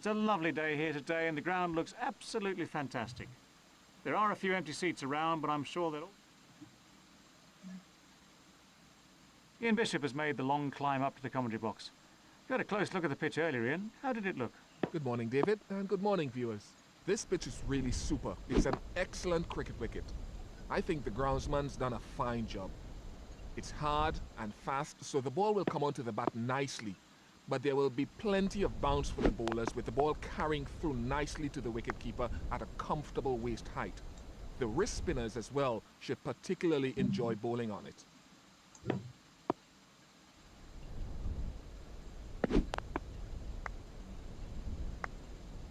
It's a lovely day here today and the ground looks absolutely fantastic. There are a few empty seats around, but I'm sure they'll... Ian Bishop has made the long climb up to the commentary box. You had a close look at the pitch earlier, Ian. How did it look? Good morning, David, and good morning, viewers. This pitch is really super. It's an excellent cricket wicket. I think the groundsman's done a fine job. It's hard and fast, so the ball will come onto the bat nicely. But there will be plenty of bounce for the bowlers, with the ball carrying through nicely to the wicketkeeper at a comfortable waist height. The wrist spinners as well should particularly enjoy bowling on it.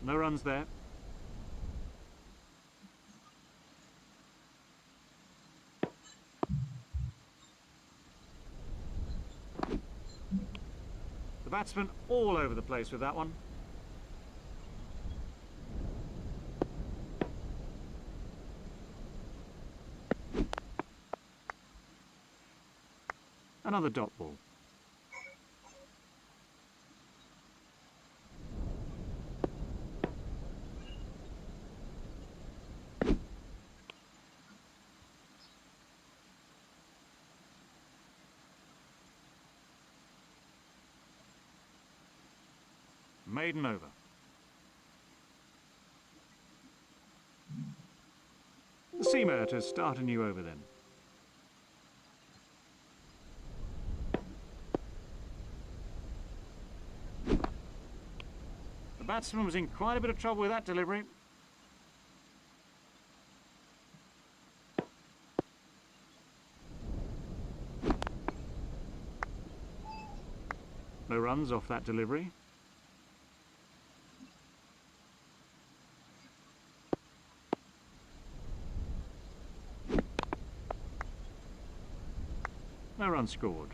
No runs there. The batsman all over the place with that one. Another dot ball. Maiden over. The seamer to start a new over then. The batsman was in quite a bit of trouble with that delivery. No runs off that delivery. No run scored.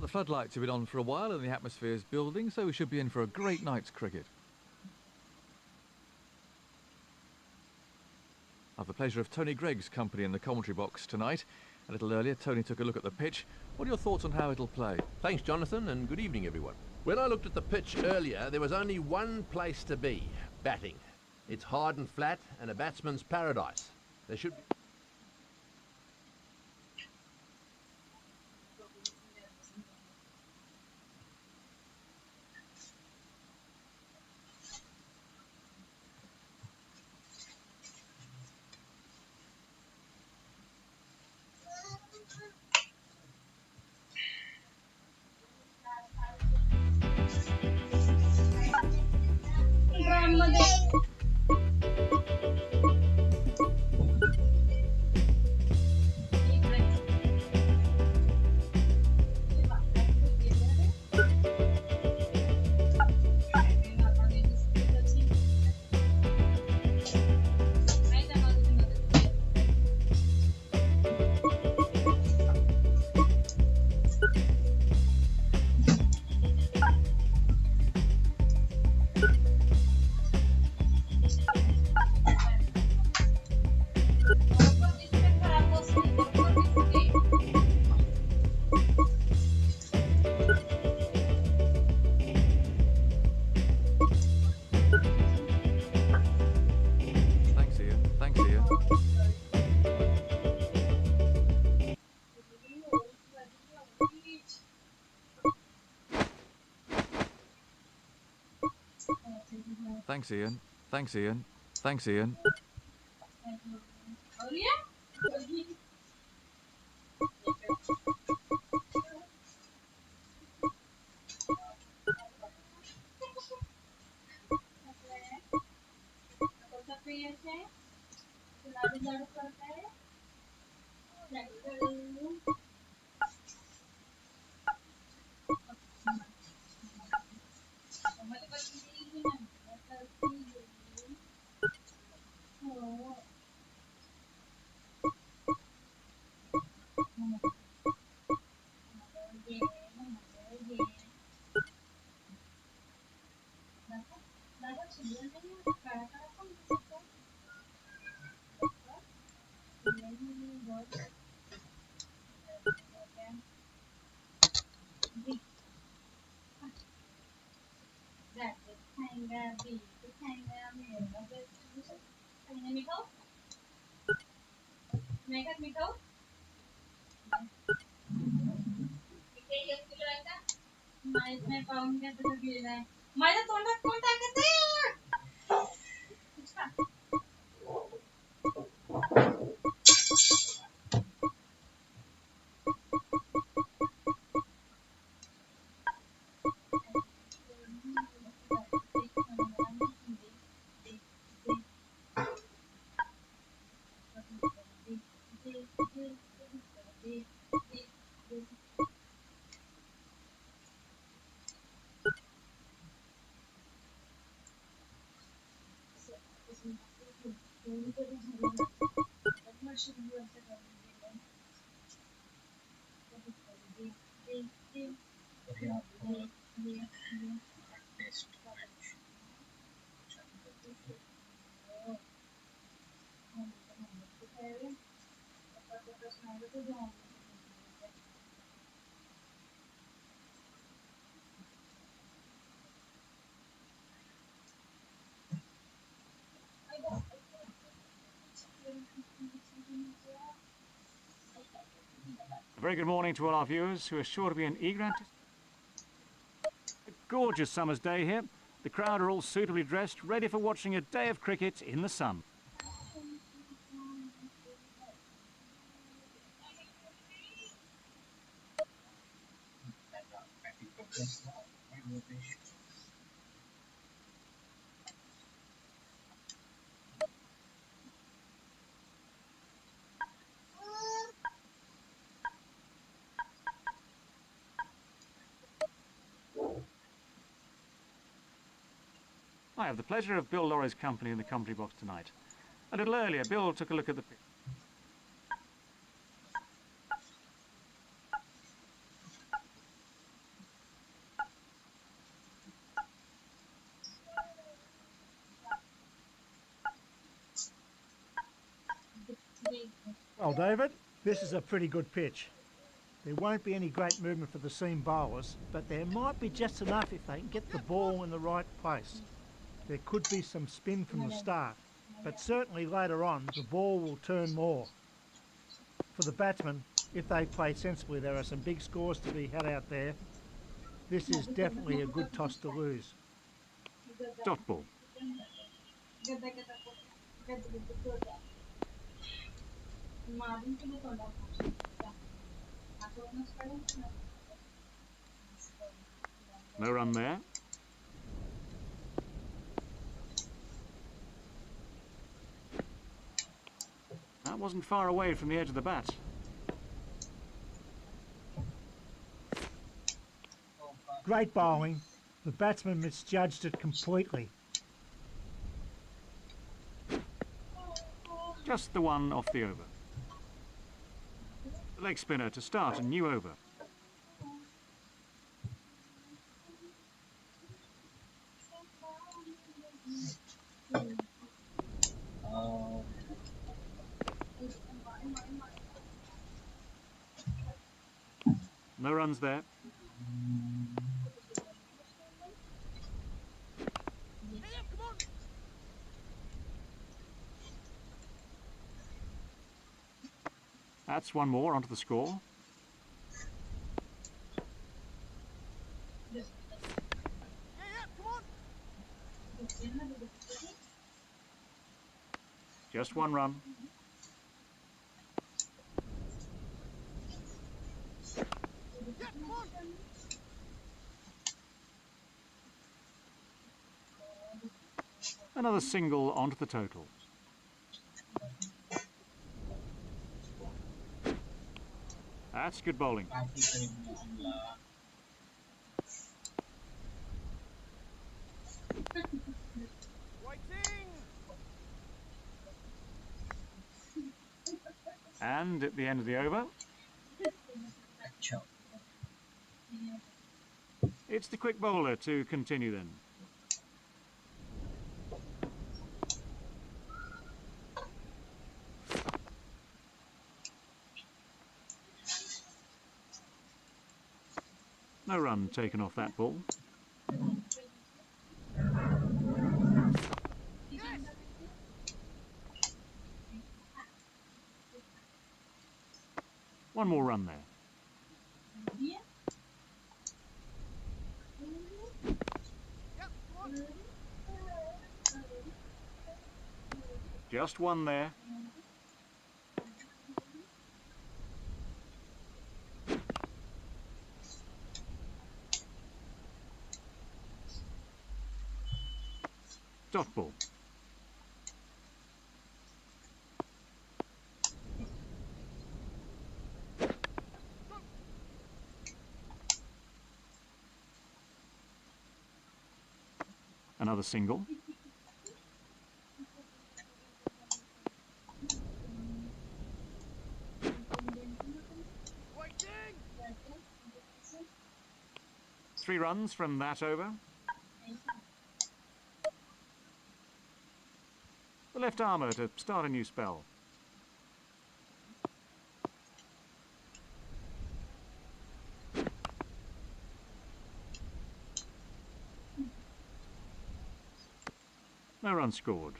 The floodlights have been on for a while and the atmosphere is building, so we should be in for a great night's cricket. I have the pleasure of Tony Gregg's company in the commentary box tonight. A little earlier, Tony took a look at the pitch. What are your thoughts on how it'll play? Thanks, Jonathan, and good evening, everyone. When I looked at the pitch earlier, there was only one place to be, batting. It's hard and flat, and a batsman's paradise. There should be... Thanks, Ian. Thanks, Ian. Thanks, Ian. A very good morning to all our viewers who are sure to be in eager anticipation. A gorgeous summer's day here. The crowd are all suitably dressed, ready for watching a day of cricket in the sun. I have the pleasure of Bill Lorry's company in the commentary box tonight. A little earlier, Bill took a look at the pitch. Well, David, this is a pretty good pitch. There won't be any great movement for the seam bowlers, but there might be just enough if they can get the ball in the right place. There could be some spin from the start, but certainly later on the ball will turn more. For the batsmen, if they play sensibly, there are some big scores to be had out there. This is definitely a good toss to lose. Dot ball. No run there. That wasn't far away from the edge of the bat. Great bowling. The batsman misjudged it completely. Just the one off the over. The leg spinner to start a new over. No runs there. That's one more onto the score. Just one run. Another single onto the total. That's good bowling. And at the end of the over, it's the quick bowler to continue then. No run taken off that ball. One more run there. Just one there. Dot ball. Another single. Three runs from that over. The left armour to start a new spell. No run scored.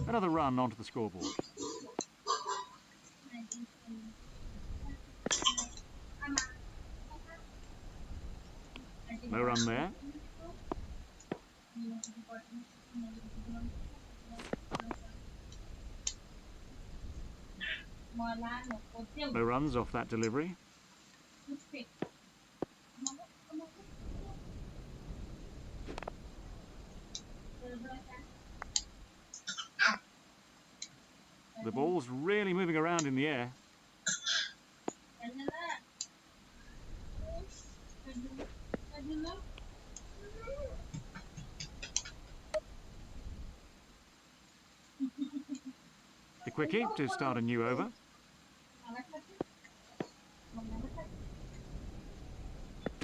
Another run onto the scoreboard. No run there. No runs off that delivery. The ball's really moving around in the air. The quickie to start a new over.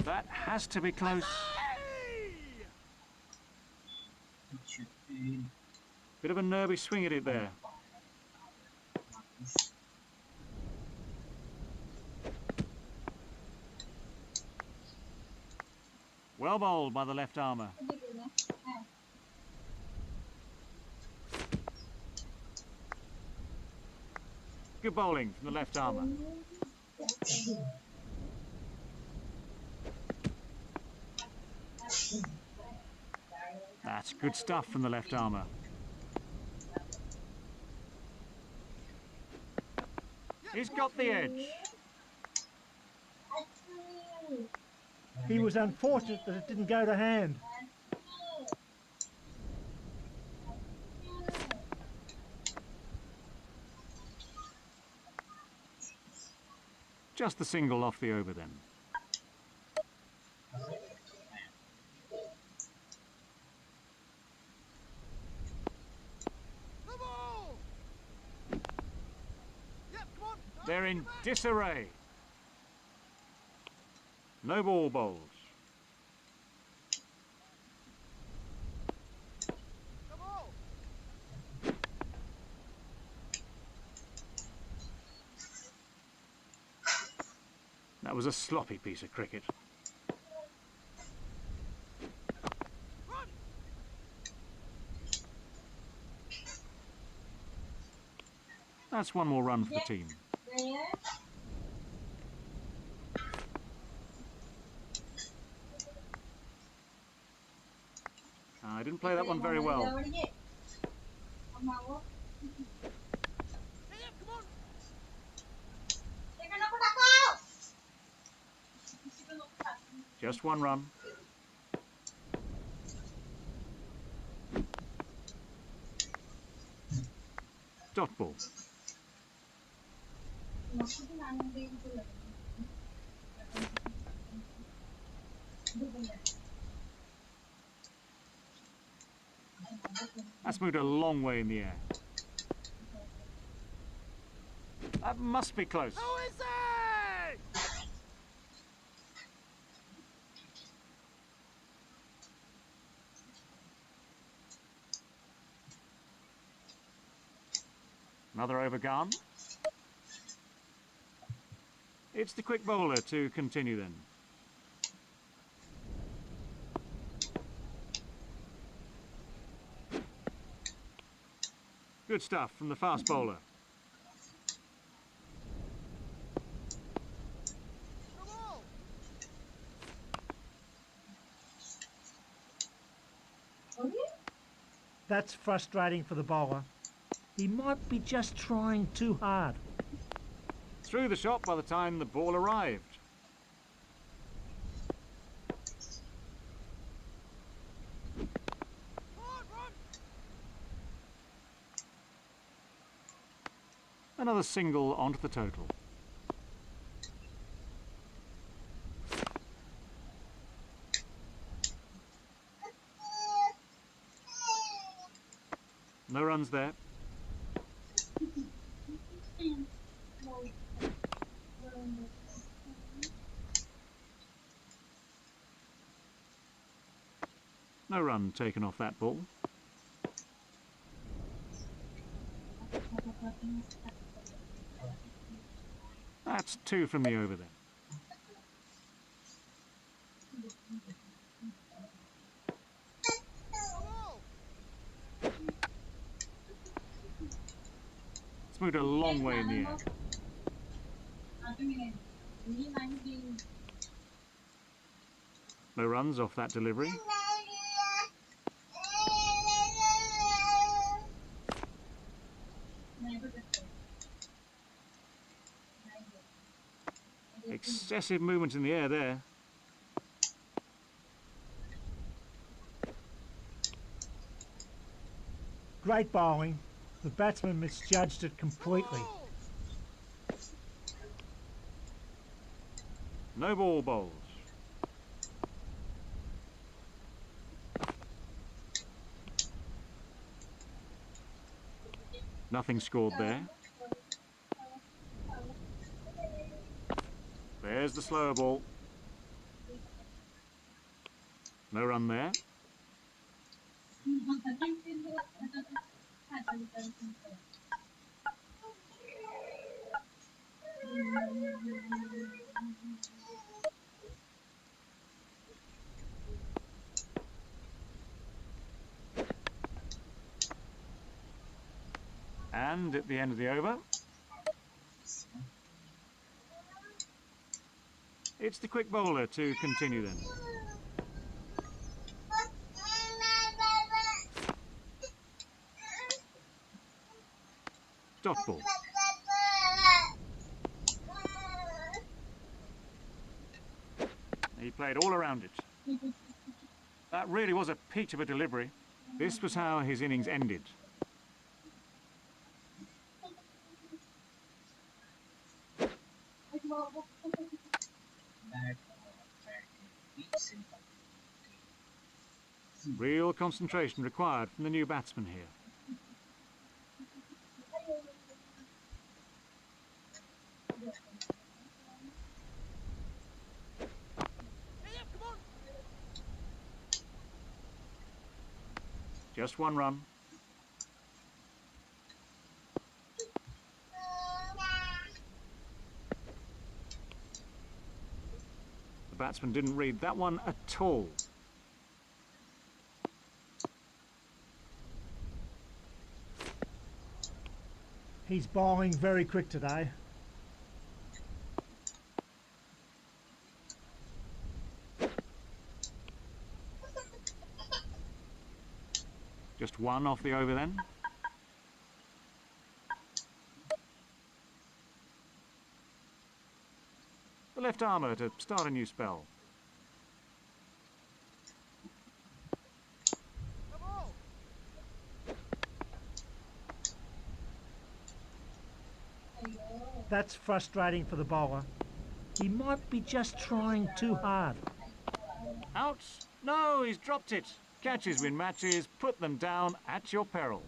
That has to be close. Bit of a nervy swing at it there. Well bowled by the left armour. Good bowling from the left armour. That's good stuff from the left armour. He's got the edge. He was unfortunate that it didn't go to hand. Just the single off the over then. They're in disarray. No ball bowls. That was a sloppy piece of cricket. That's one more run for the team. I didn't play that one very well. Just one run. Dot ball. That's moved a long way in the air. That must be close. Who is he? Another over gone. It's the quick bowler to continue then. Good stuff from the fast bowler. That's frustrating for the bowler. He might be just trying too hard. Through the shot by the time the ball arrived. Another single onto the total. No runs there. No run taken off that ball. That's two from the over then. It's moved a long way in the air. No runs off that delivery. Excessive movement in the air there. Great bowling. The batsman misjudged it completely. No ball bowls. Nothing scored there. There's the slower ball. No run there. And at the end of the over, it's the quick bowler to continue then. Dot ball. He played all around it. That really was a peach of a delivery. This was how his innings ended. Real concentration required from the new batsman here. Just one run. The batsman didn't read that one at all. He's bowling very quick today. Just one off the over then. The left armour to start a new spell. That's frustrating for the bowler. He might be just trying too hard. Out! No, he's dropped it. Catches win matches, put them down at your peril.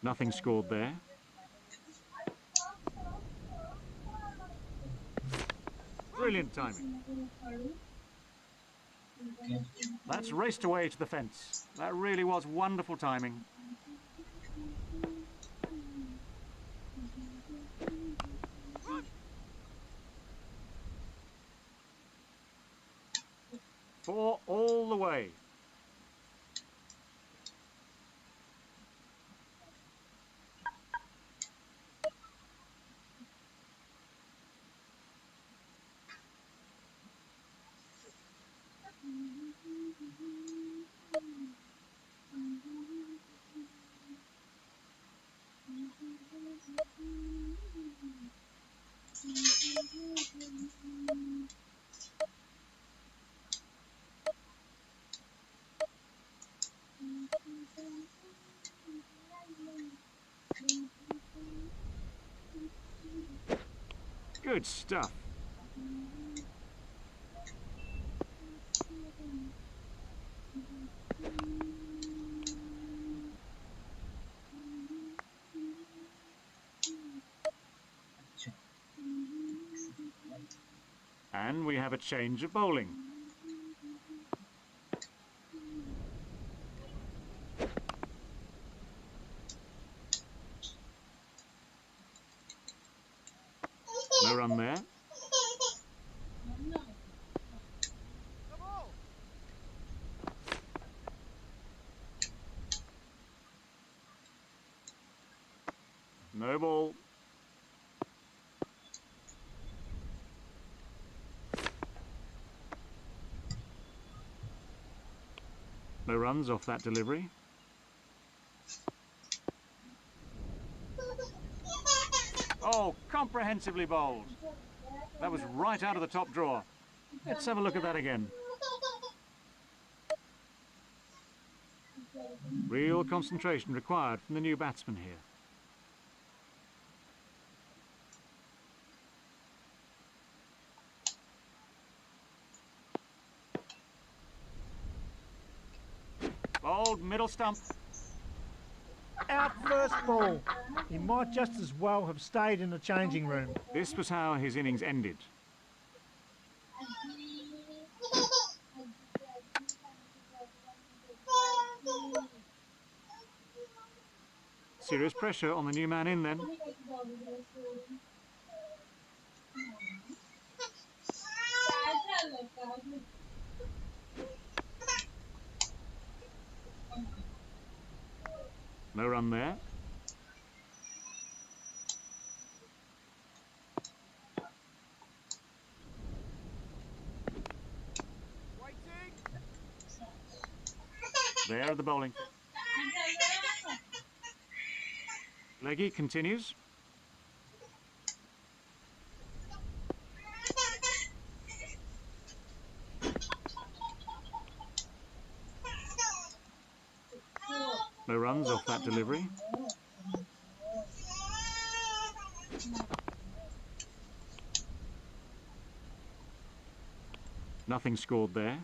Nothing scored there. Brilliant timing. That's raced away to the fence. That really was wonderful timing. Four all the way. Good stuff. And we have a change of bowling. No run there. No ball. No runs off that delivery. Oh, comprehensively bowled. That was right out of the top drawer. Let's have a look at that again. Real concentration required from the new batsman here. Bowled middle stump. Out first ball. He might just as well have stayed in the changing room. This was how his innings ended. Serious pressure on the new man in then. No run there. There the bowling. Leggy continues. No runs off that delivery. Nothing scored there.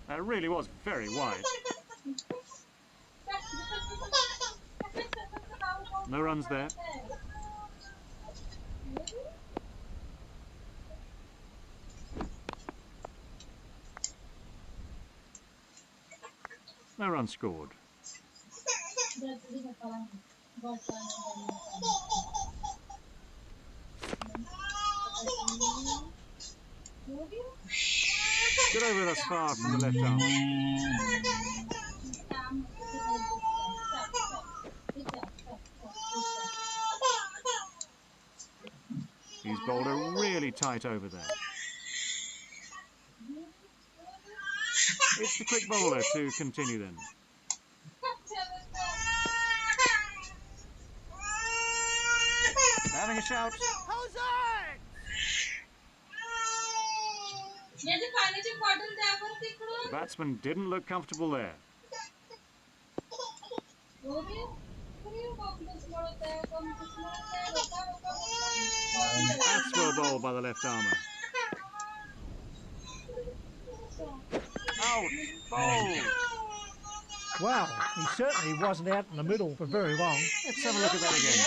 That really was very wide. No runs there. No runs scored. Get over thus far from the left arm. He's bowled her really tight over there. It's the quick bowler to continue then. Having a shout. How's it? The batsman didn't look comfortable there. That's well bowled by the left armour. Out, bowled. Wow, he certainly wasn't out in the middle for very long. Let's have a look at that again.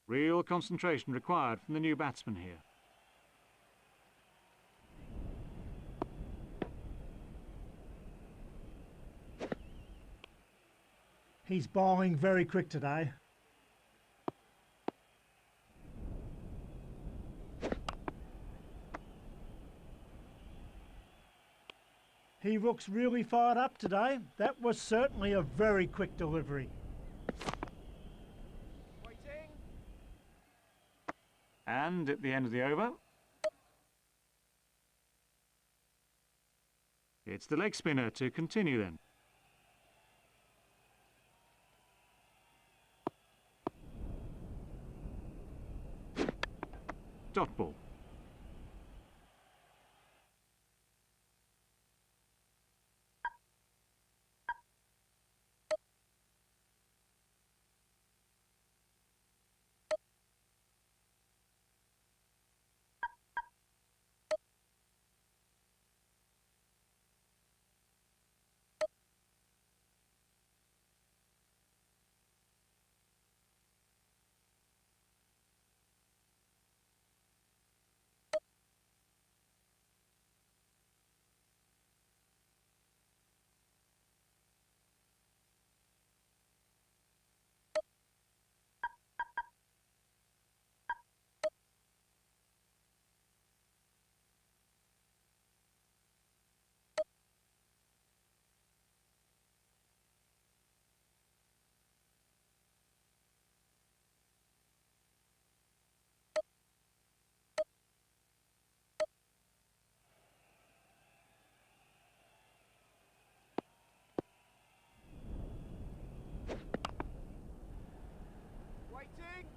Real concentration required from the new batsman here. He's bowling very quick today. He looks really fired up today. That was certainly a very quick delivery. Waiting. And at the end of the over, it's the leg spinner to continue then. Dot ball. Waiting.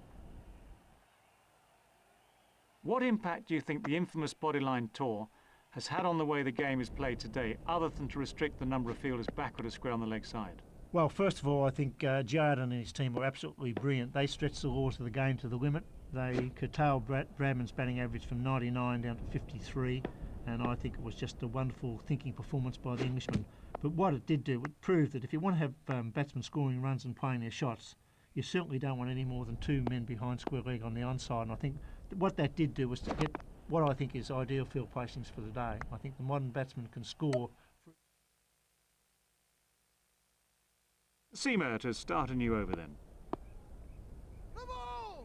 What impact do you think the infamous bodyline tour has had on the way the game is played today, other than to restrict the number of fielders backward a square on the leg side? Well, first of all, I think Jarden and his team were absolutely brilliant. They stretched the laws of the game to the limit. They curtailed Bradman's batting average from 99 down to 53, and I think it was just a wonderful thinking performance by the Englishman. But what it did do, it proved that if you want to have batsmen scoring runs and playing their shots, you certainly don't want any more than 2 men behind square leg on the onside. And I think what that did do was to get what I think is ideal field placings for the day. I think the modern batsman can score. Seamer to start a new over then. Come on.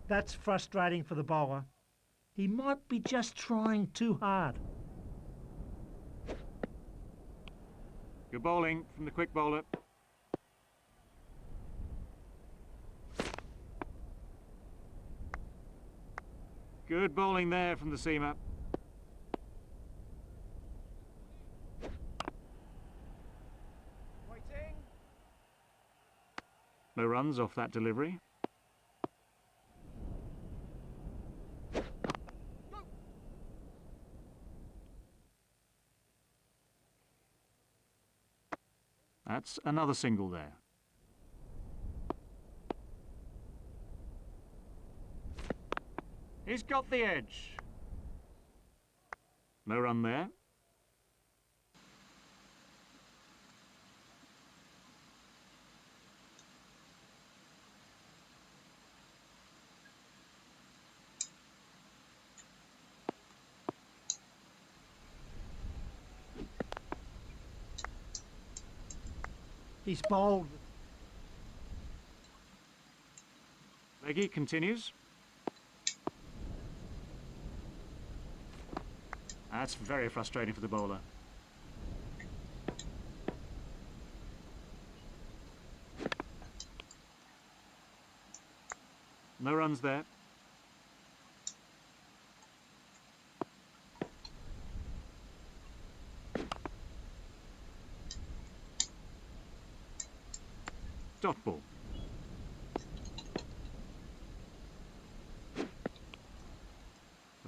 That's frustrating for the bowler. He might be just trying too hard. Good bowling from the quick bowler. Good bowling there from the seamer. Waiting. No runs off that delivery. That's another single there. He's got the edge. No run there. He's bowled. Leggy continues. That's very frustrating for the bowler. No runs there. Dot ball. The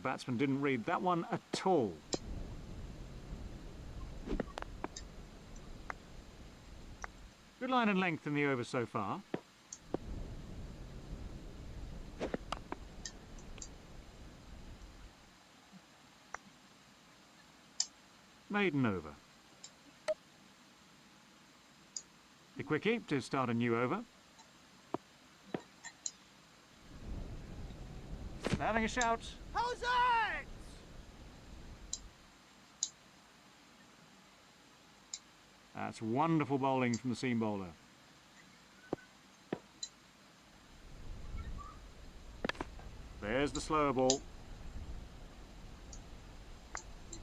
batsman didn't read that one at all. Good line and length in the over so far. Maiden over. The quickie to start a new over. Having a shout. How's that? That's wonderful bowling from the seam bowler. There's the slower ball.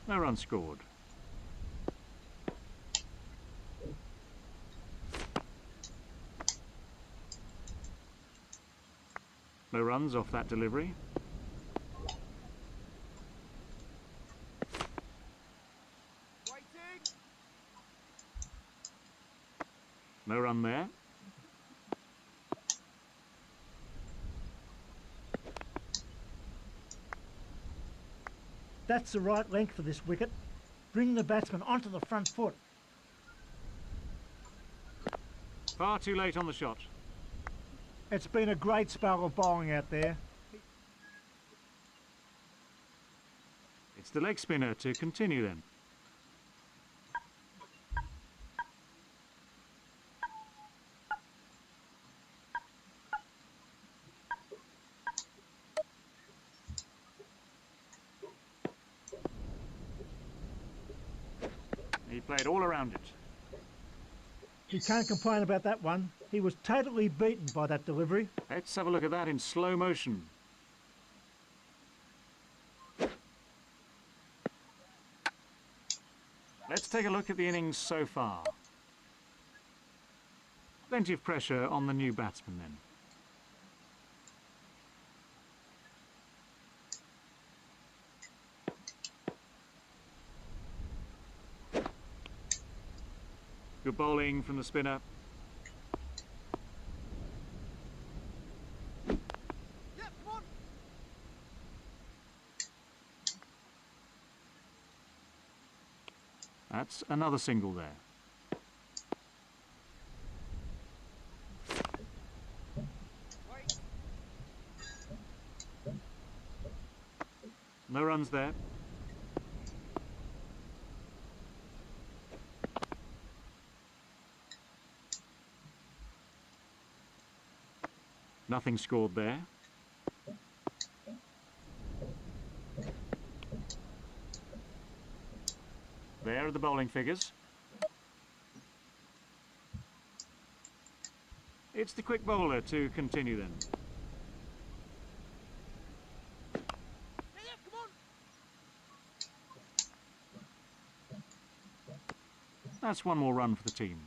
No run scored. No runs off that delivery. Waiting. No run there. That's the right length for this wicket. Bring the batsman onto the front foot. Far too late on the shot. It's been a great spell of bowling out there. It's the leg spinner to continue then. He played all around it. You can't complain about that one. He was totally beaten by that delivery. Let's have a look at that in slow motion. Let's take a look at the innings so far. Plenty of pressure on the new batsman then. Good bowling from the spinner. Yep, come on. That's another single there. Wait. No runs there. Nothing scored there. There are the bowling figures. It's the quick bowler to continue then. Yep, come on. That's one more run for the team.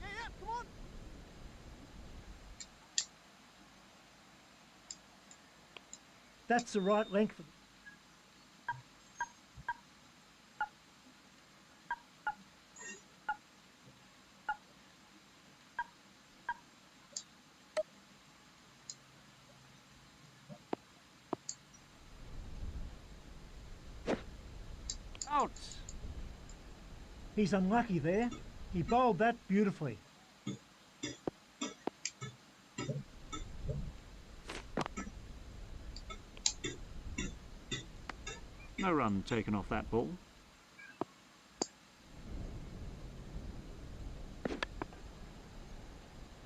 Yeah, come on. That's the right length. Out! He's unlucky there. He bowled that beautifully. No run taken off that ball.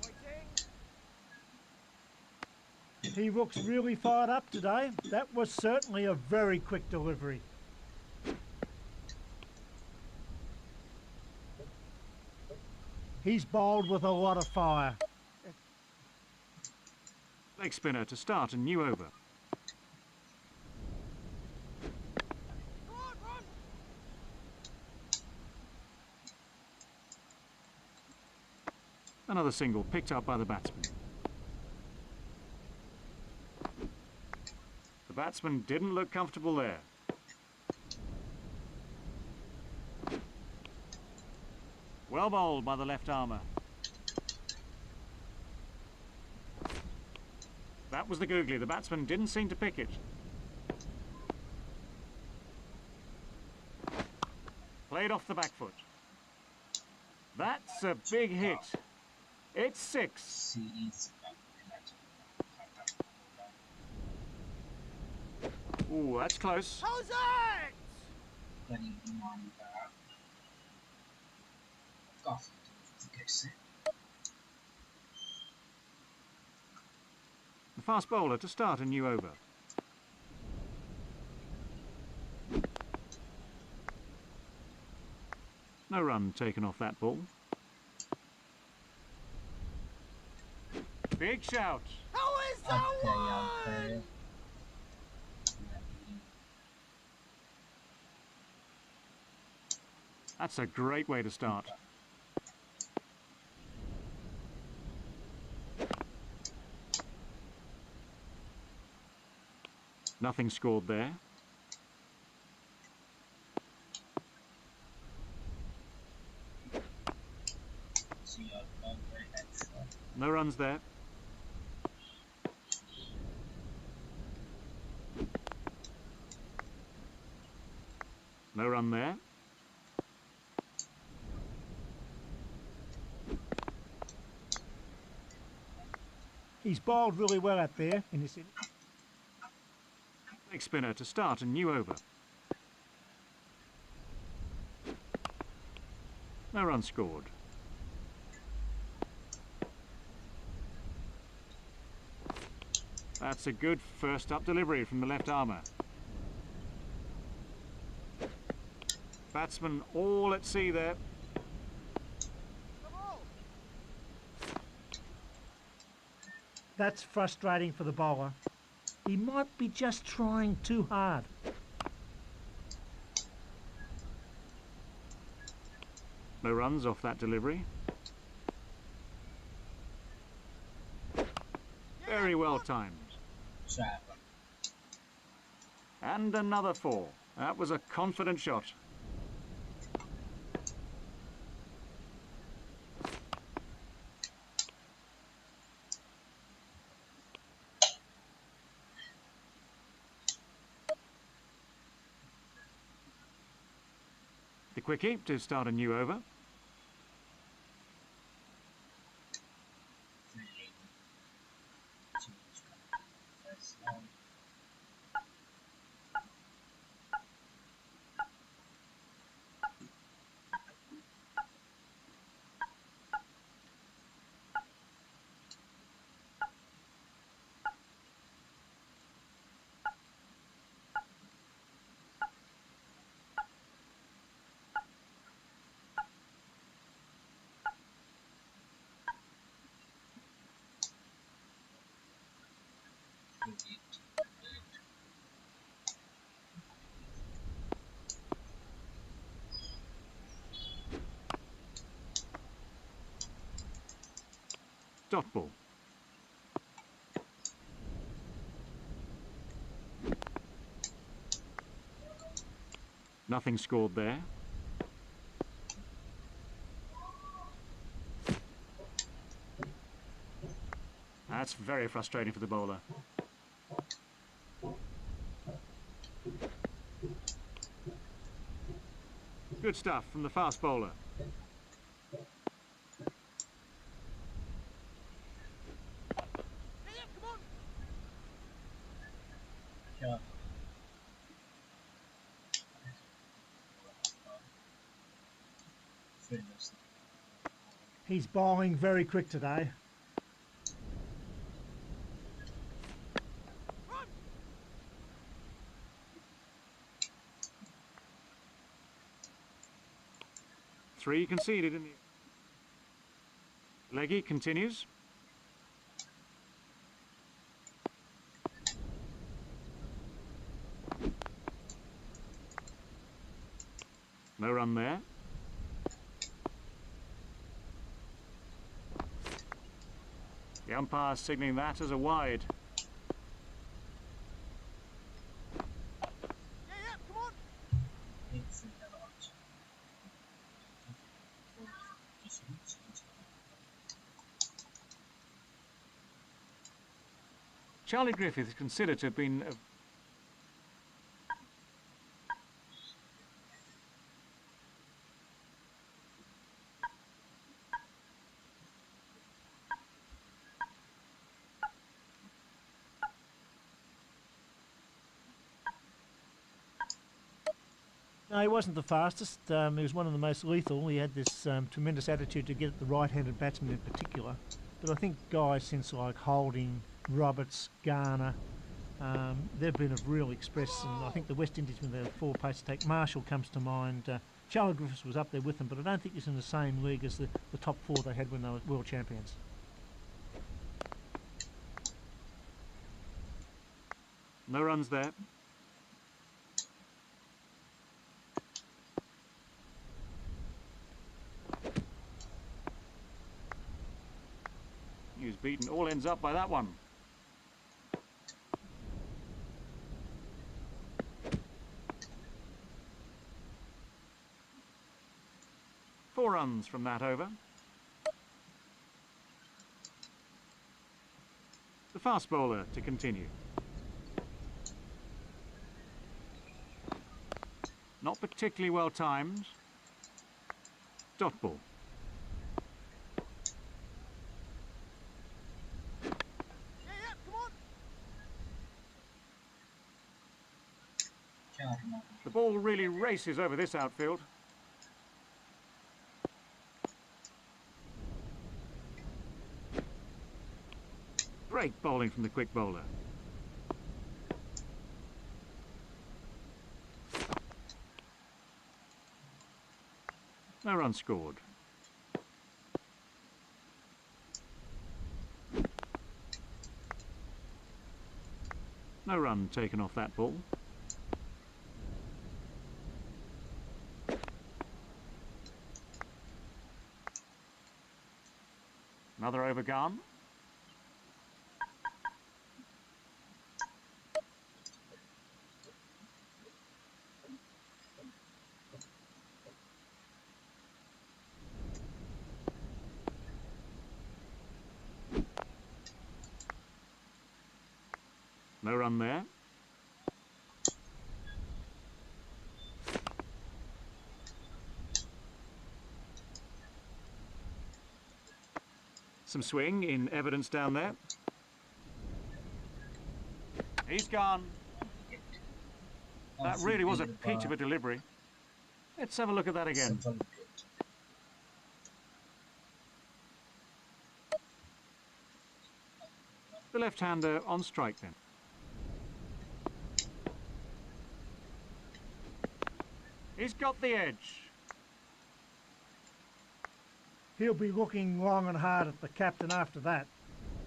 Waiting. He looks really fired up today. That was certainly a very quick delivery. He's bowled with a lot of fire. Leg spinner to start a new over. Come on, run! Another single picked up by the batsman. The batsman didn't look comfortable there. Well bowled by the left armour. That was the googly. The batsman didn't seem to pick it. Played off the back foot. That's a big hit. It's 6. Ooh, that's close. How's it? The fast bowler to start a new over. No run taken off that ball. Big shout. How is that one? That's a great way to start. Nothing scored there. No runs there. No run there. He's bowled really well out there in this. Leg spinner to start a new over. No run scored. That's a good first up delivery from the left armour. Batsman all at sea there. Come on! That's frustrating for the bowler. He might be just trying too hard. No runs off that delivery. Very well timed. And another 4. That was a confident shot. The quickie to start a new over. Dot ball. Nothing scored there. That's very frustrating for the bowler. Good stuff from the fast bowler. Hey, come on! He's bowling very quick today. 3 conceded in the... Leggy continues. No run there. The umpire signalling that as a wide. Yeah, come on. Charlie Griffith is considered to have been... No, he wasn't the fastest. He was one of the most lethal. He had this tremendous attitude to get at the right-handed batsman in particular. But I think guys since like Holding, Roberts, Garner, they've been of real express. And I think the West Indies with their 4 pace attack, Marshall comes to mind. Charlie Griffiths was up there with them, but I don't think he's in the same league as the top 4 they had when they were world champions. No runs there. He was beaten all ends up by that one. Four runs from that over. The fast bowler to continue. Not particularly well timed. Dot ball. Yeah, come on. The ball really races over this outfield. Great bowling from the quick bowler. No run scored. No run taken off that ball. Another over gone. No run there. Some swing in evidence down there. He's gone. That really was a peach of a delivery. Let's have a look at that again. The left-hander on strike then. He's got the edge. He'll be looking long and hard at the captain after that.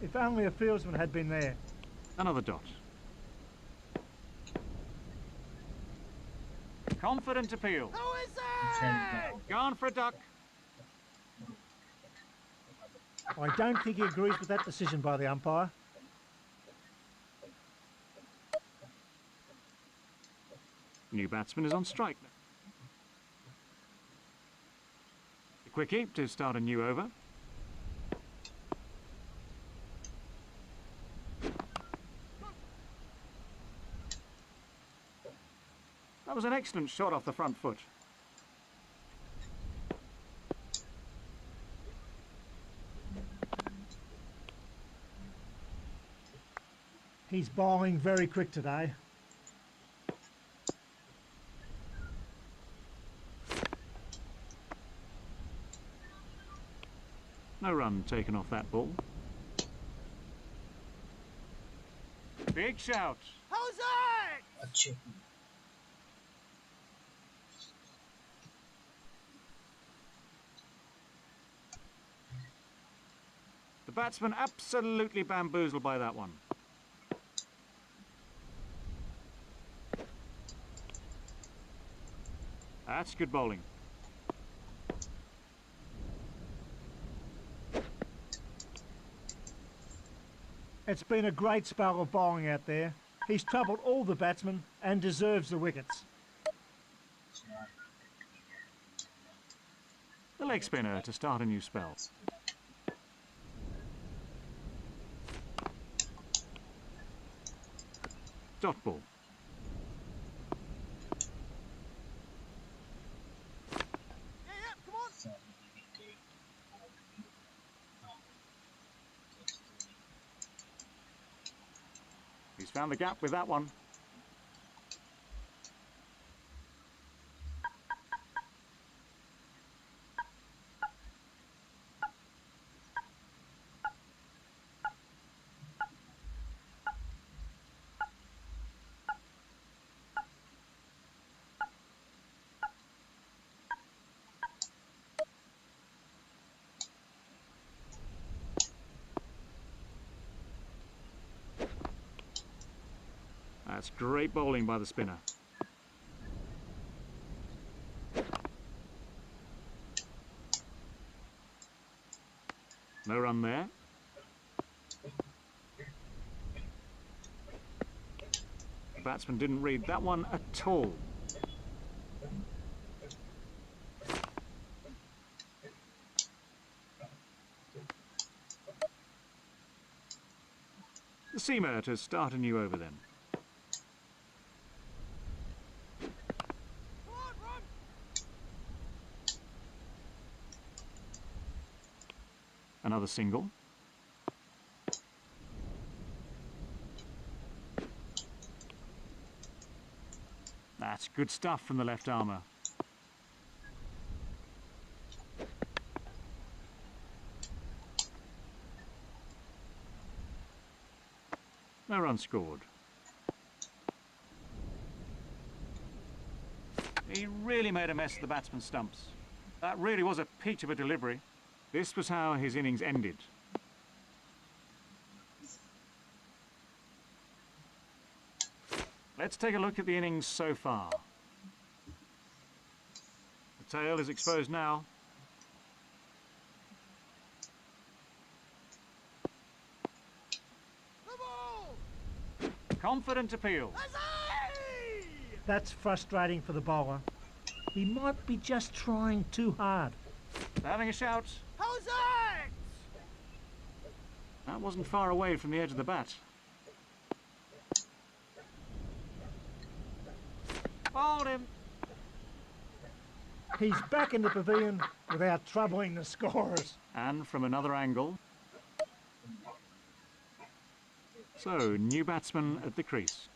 If only a fieldsman had been there. Another dot. Confident appeal. Who is it? Gone for a duck. I don't think he agrees with that decision by the umpire. New batsman is on strike now. The quickie to start a new over. That was an excellent shot off the front foot. He's bowling very quick today. No run taken off that ball. Big shout. Who's it? batsman absolutely bamboozled by that one. That's good bowling. It's been a great spell of bowling out there. He's troubled all the batsmen and deserves the wickets. The leg spinner to start a new spell. Dot ball. Yeah, come on. He's found the gap with that one. That's great bowling by the spinner. No run there. The batsman didn't read that one at all. The seamer to start a new over then. Come on, run. Another single. That's good stuff from the left armour. No run scored. He really made a mess of the batsman's stumps. That really was a peach of a delivery. This was how his innings ended. Let's take a look at the innings so far. The tail is exposed now. The ball. Confident appeal. That's it. That's frustrating for the bowler. He might be just trying too hard. Having a shout. How's that? That wasn't far away from the edge of the bat. Bowled him. He's back in the pavilion without troubling the scorers. And from another angle. So, new batsman at the crease.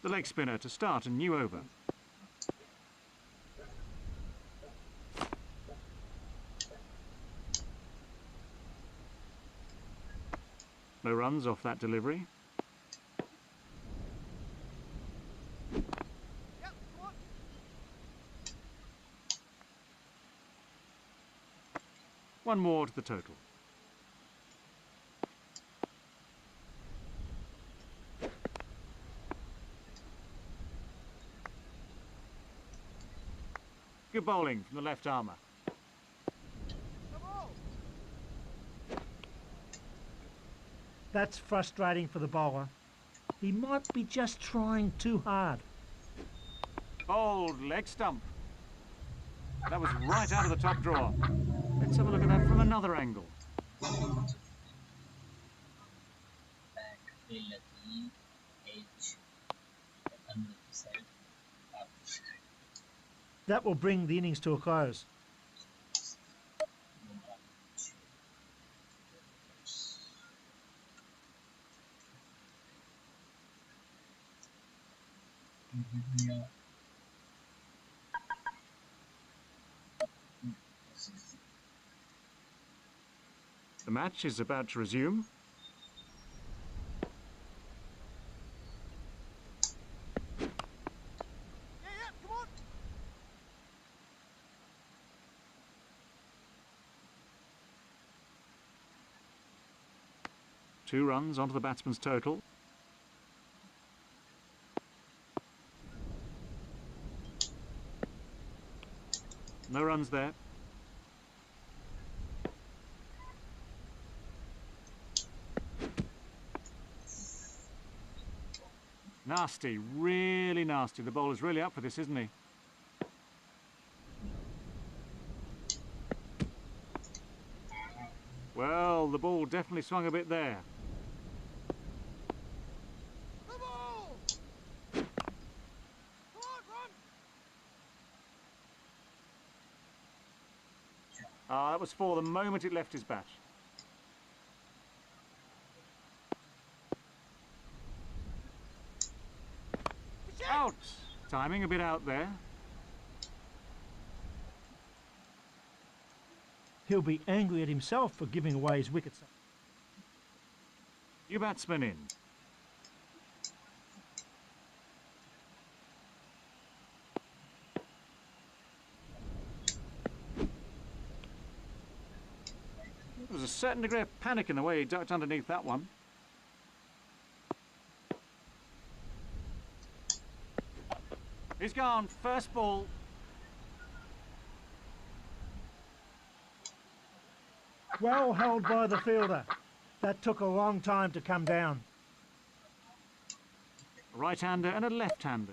The leg spinner to start a new over. No runs off that delivery. Yep, come on. One more to the total. Good bowling from the left armour. The ball. That's frustrating for the bowler. He might be just trying too hard. Bowled leg stump. That was right out of the top drawer. Let's have a look at that from another angle. That will bring the innings to a close. The match is about to resume. Yeah, come on. 2 runs onto the batsman's total. No runs there. Nasty, really nasty. The bowler's really up for this, isn't he? Well, the ball definitely swung a bit there. The ball! Come on, run! Ah, that was for the moment it left his bat. Out! Timing a bit out there. He'll be angry at himself for giving away his wickets. New batsman in. There was a certain degree of panic in the way he ducked underneath that one. He's gone. First ball. Well held by the fielder. That took a long time to come down. A right-hander and a left-hander.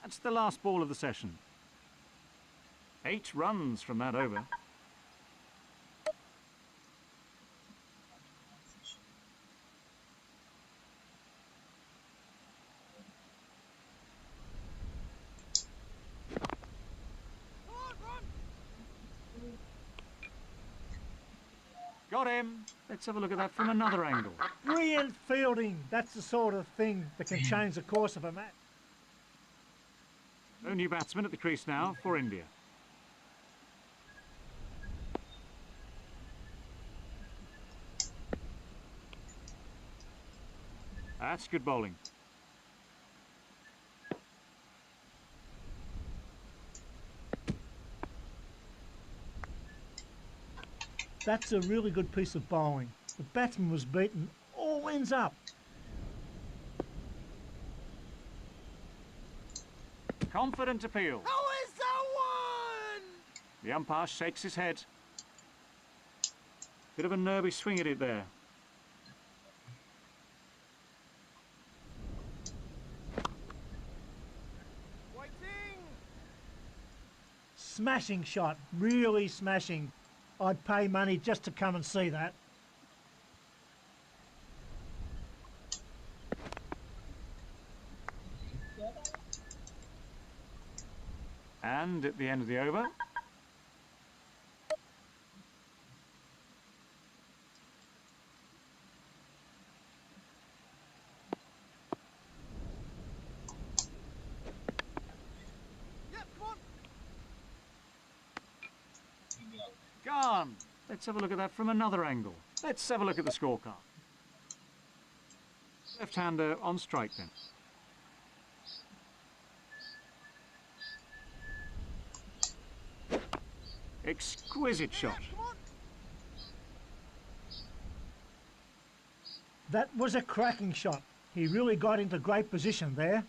That's the last ball of the session. 8 runs from that over. Come on, run! Got him. Let's have a look at that from another angle. Brilliant fielding. That's the sort of thing that can change the course of a match. No new batsman at the crease now for India. That's good bowling. That's a really good piece of bowling. The batsman was beaten. All ends up. Confident appeal. How is that one? The umpire shakes his head. Bit of a nervy swing at it there. Waiting! Smashing shot. Really smashing. I'd pay money just to come and see that. And at the end of the over, Yep, come on! gone. Let's have a look at that from another angle. Let's have a look at the scorecard. Left-hander on strike then. Exquisite shot. Come on! That was a cracking shot. He really got into great position there.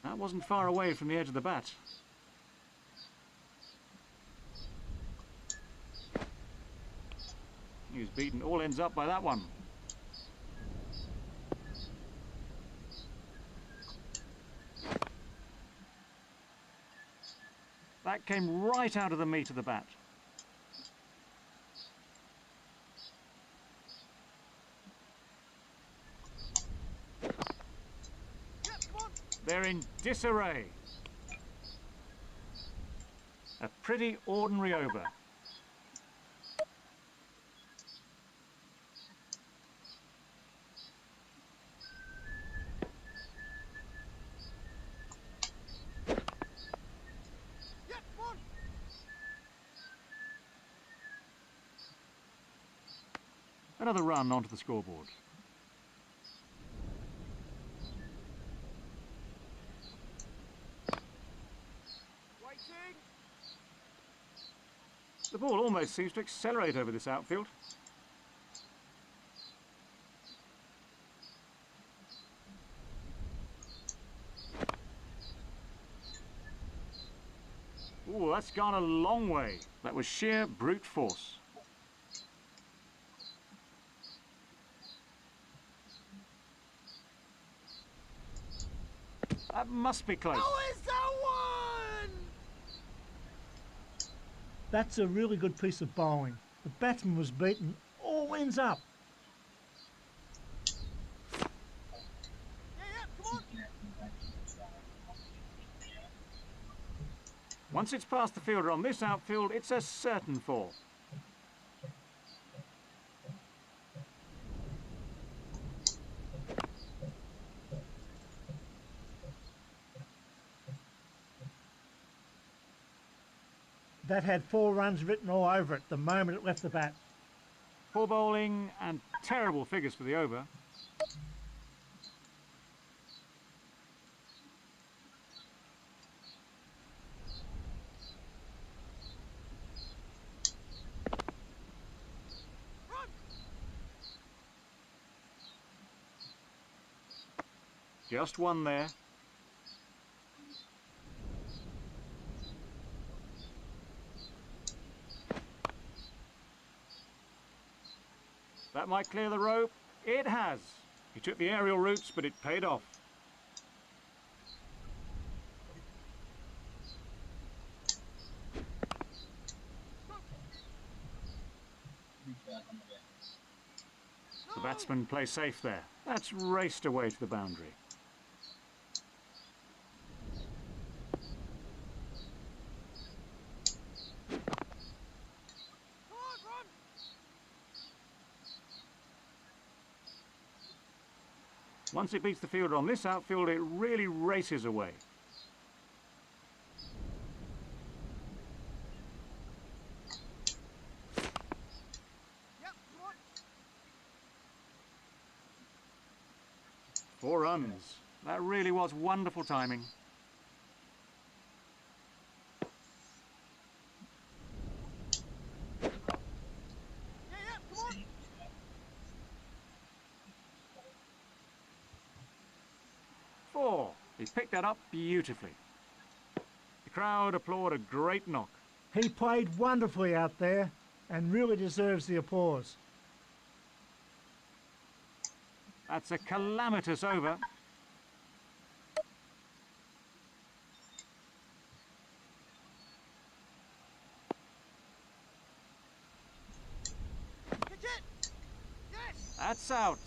That wasn't far away from the edge of the bat. He was beaten all ends up by that one. That came right out of the meat of the bat. Yep, come on! They're in disarray. A pretty ordinary over. Yep, come on! Another run onto the scoreboard. Waiting. The ball almost seems to accelerate over this outfield. Ooh, that's gone a long way. That was sheer brute force. That must be close. Oh, it's a one! That's a really good piece of bowling. The batsman was beaten all ends up. Yeah, come on. Once it's past the fielder on this outfield, it's a certain fall. That had 4 runs written all over it the moment it left the bat. Poor bowling and terrible figures for the over. Run. Just one there. That might clear the rope. It has. He took the aerial routes, but it paid off. The batsmen play safe there. That's raced away to the boundary. Come on, run. Once it beats the fielder on this outfield, it really races away. Yep, come on. 4 runs. That really was wonderful timing. Yeah, come on. 4. He picked that up beautifully. The crowd applaud a great knock. He played wonderfully out there and really deserves the applause. That's a calamitous over. Pitch it. Yes. That's out.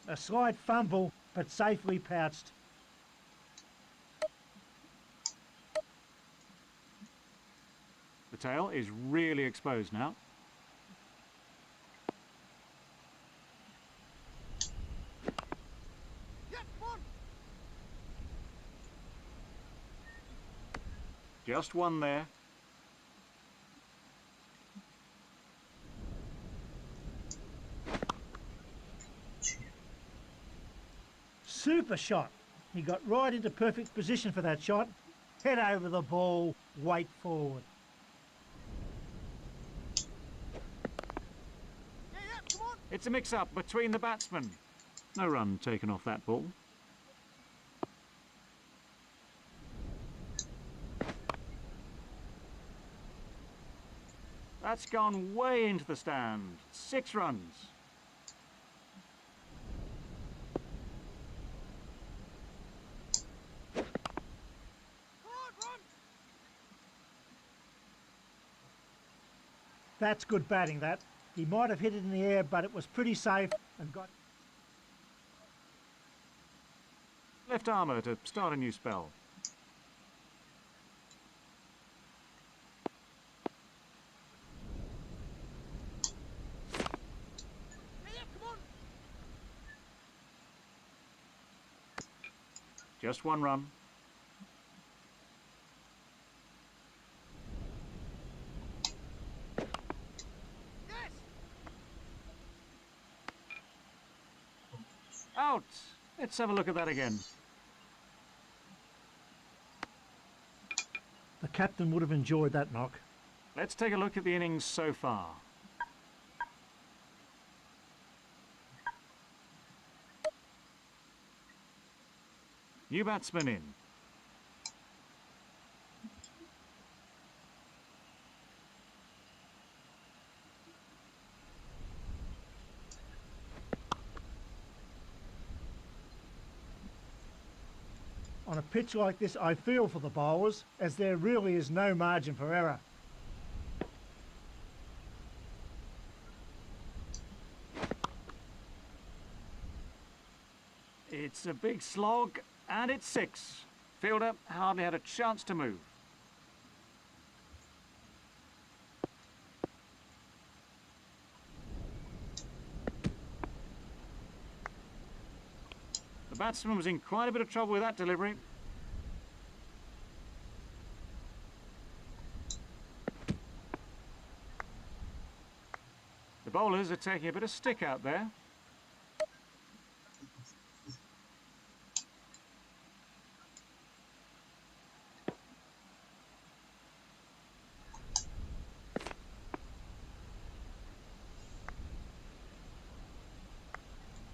A slight fumble, but safely pouched. The tail is really exposed now. Yeah, come on. Just one there. Super shot. He got right into perfect position for that shot. Head over the ball, weight forward. Yeah, come on. It's a mix-up between the batsmen. No run taken off that ball. That's gone way into the stand. 6 runs. Come on, run. That's good batting, that. He might have hit it in the air, but it was pretty safe and got... Left armour to start a new spell. Yeah, come on. Just one run. Out! Let's have a look at that again. The captain would have enjoyed that knock. Let's take a look at the innings so far. New batsman in. On a pitch like this, I feel for the bowlers, as there really is no margin for error. It's a big slog, and it's 6. Fielder hardly had a chance to move. The batsman was in quite a bit of trouble with that delivery. The bowlers are taking a bit of stick out there.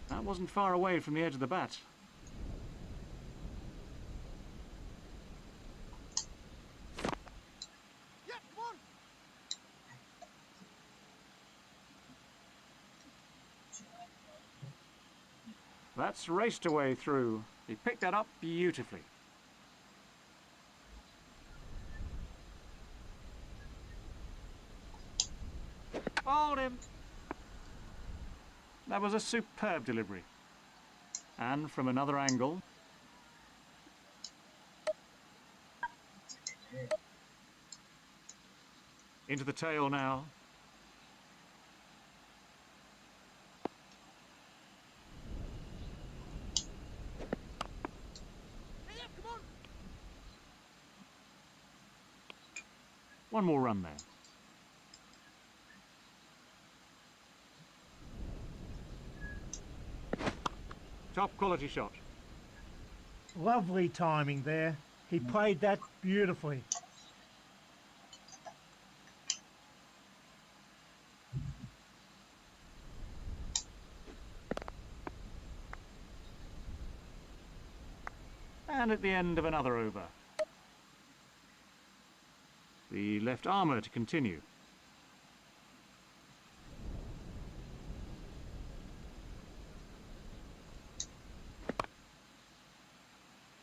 That wasn't far away from the edge of the bat. Yeah, come on. That's raced away through. He picked that up beautifully. Hold him. That was a superb delivery. And from another angle. Into the tail now. Yeah, yeah, come on. One more run there. Top quality shot. Lovely timing there. He played that beautifully. And at the end of another over. The left armour to continue.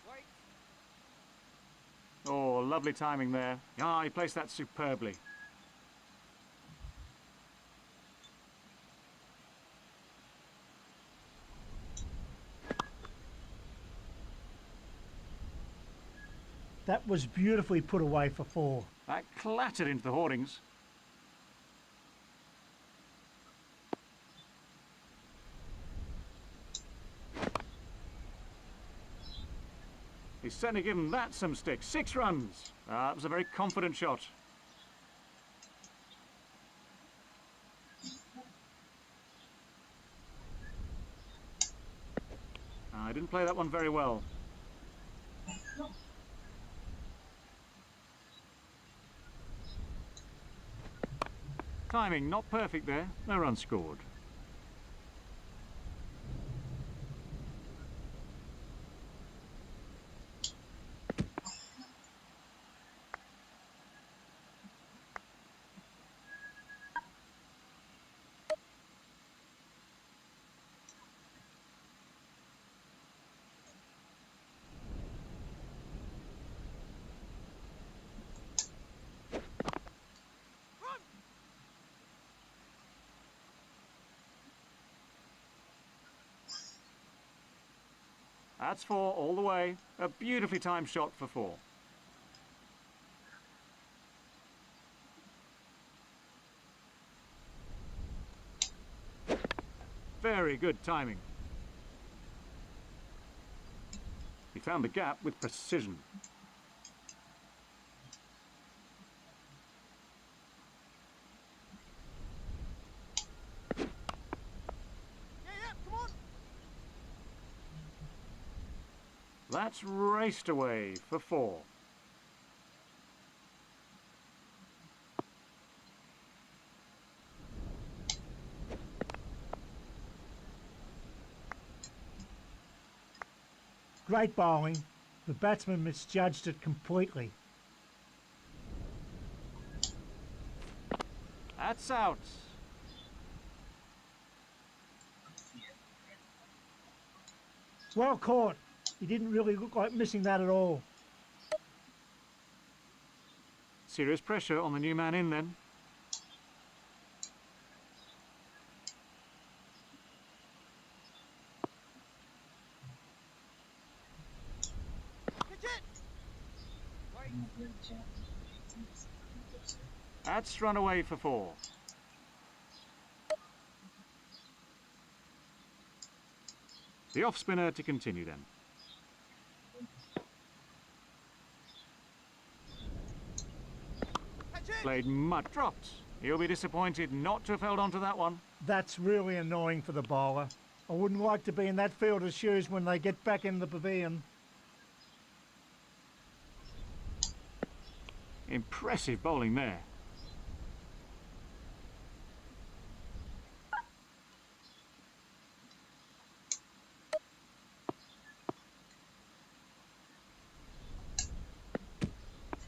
Wait. Oh, lovely timing there. Ah, he placed that superbly. That was beautifully put away for 4. That clattered into the hoardings. He's certainly given that some stick. 6 runs. That was a very confident shot. I didn't play that one very well. Timing not perfect there. No run scored. That's 4 all the way. A beautifully timed shot for 4. Very good timing. He found the gap with precision. Yeah, yeah, come on. That's raced away for 4. Great bowling. The batsman misjudged it completely. That's out. Well caught. He didn't really look like missing that at all. Serious pressure on the new man in then. Pitch it! Wait. That's run away for 4. The off spinner to continue then. Pitch it! Played much dropped. He'll be disappointed not to have held on to that one. That's really annoying for the bowler. I wouldn't like to be in that fielder's shoes when they get back in the pavilion. Impressive bowling there.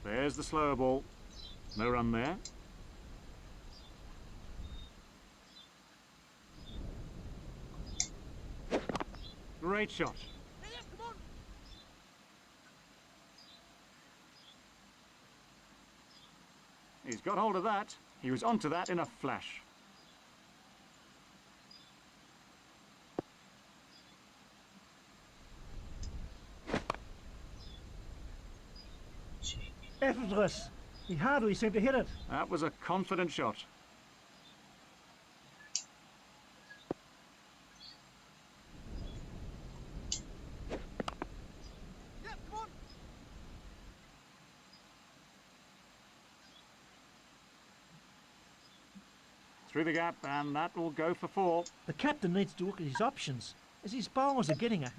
There's the slower ball. No run there. Great shot. Hey, yeah, come on! He's got hold of that. He was onto that in a flash. Effortless. He hardly seemed to hit it. That was a confident shot. Yeah, come on! Through the gap, and that will go for 4. The captain needs to look at his options, as his bowlers are getting a...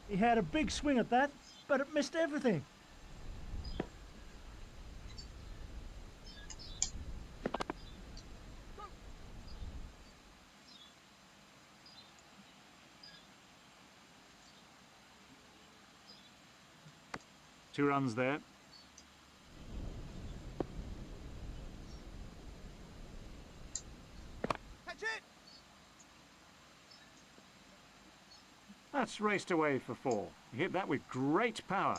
He had a big swing at that, but it missed everything. Two runs there. Catch it! That's raced away for 4. He hit that with great power.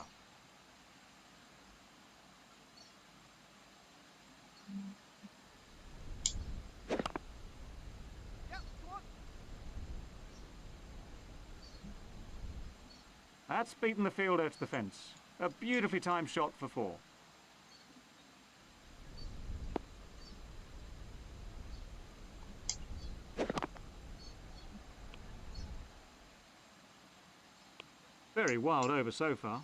Yeah, come on! That's beaten the fielder to the fence. A beautifully timed shot for 4. Very wild over so far.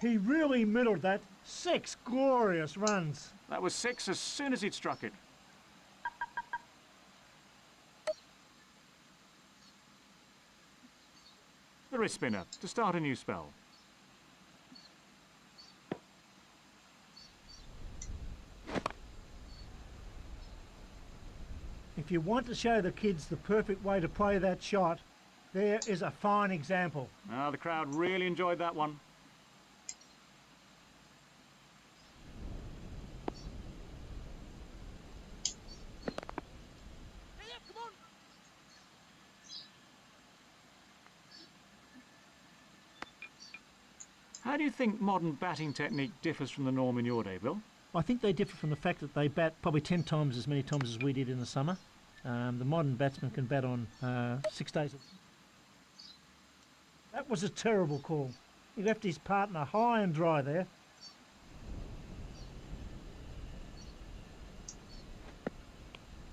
He really middled that. 6 glorious runs. That was 6 as soon as he'd struck it. The wrist spinner to start a new spell. If you want to show the kids the perfect way to play that shot, there is a fine example. Ah, the crowd really enjoyed that one. Hey, yeah, come on! How do you think modern batting technique differs from the norm in your day, Bill? I think they differ from the fact that they bat probably 10 times as many times as we did in the summer. The modern batsman can bat on 6 days. That was a terrible call. He left his partner high and dry there.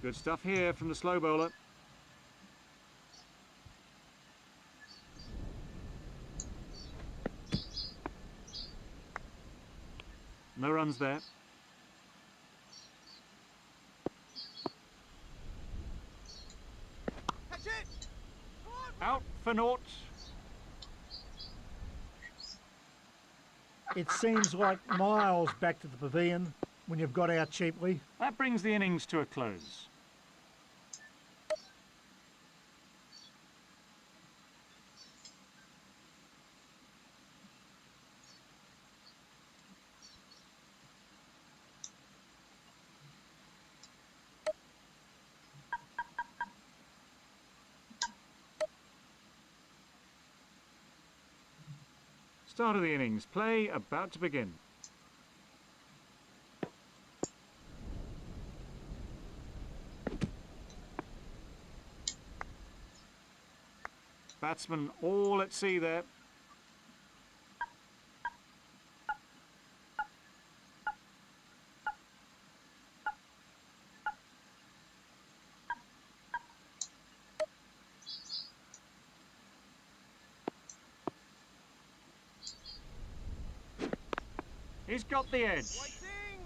Good stuff here from the slow bowler. No runs there. Catch it! Come on! Out for naught. It seems like miles back to the pavilion when you've got out cheaply. That brings the innings to a close. Start of the innings. Play about to begin. Batsman all at sea there. He's got the edge. Waiting!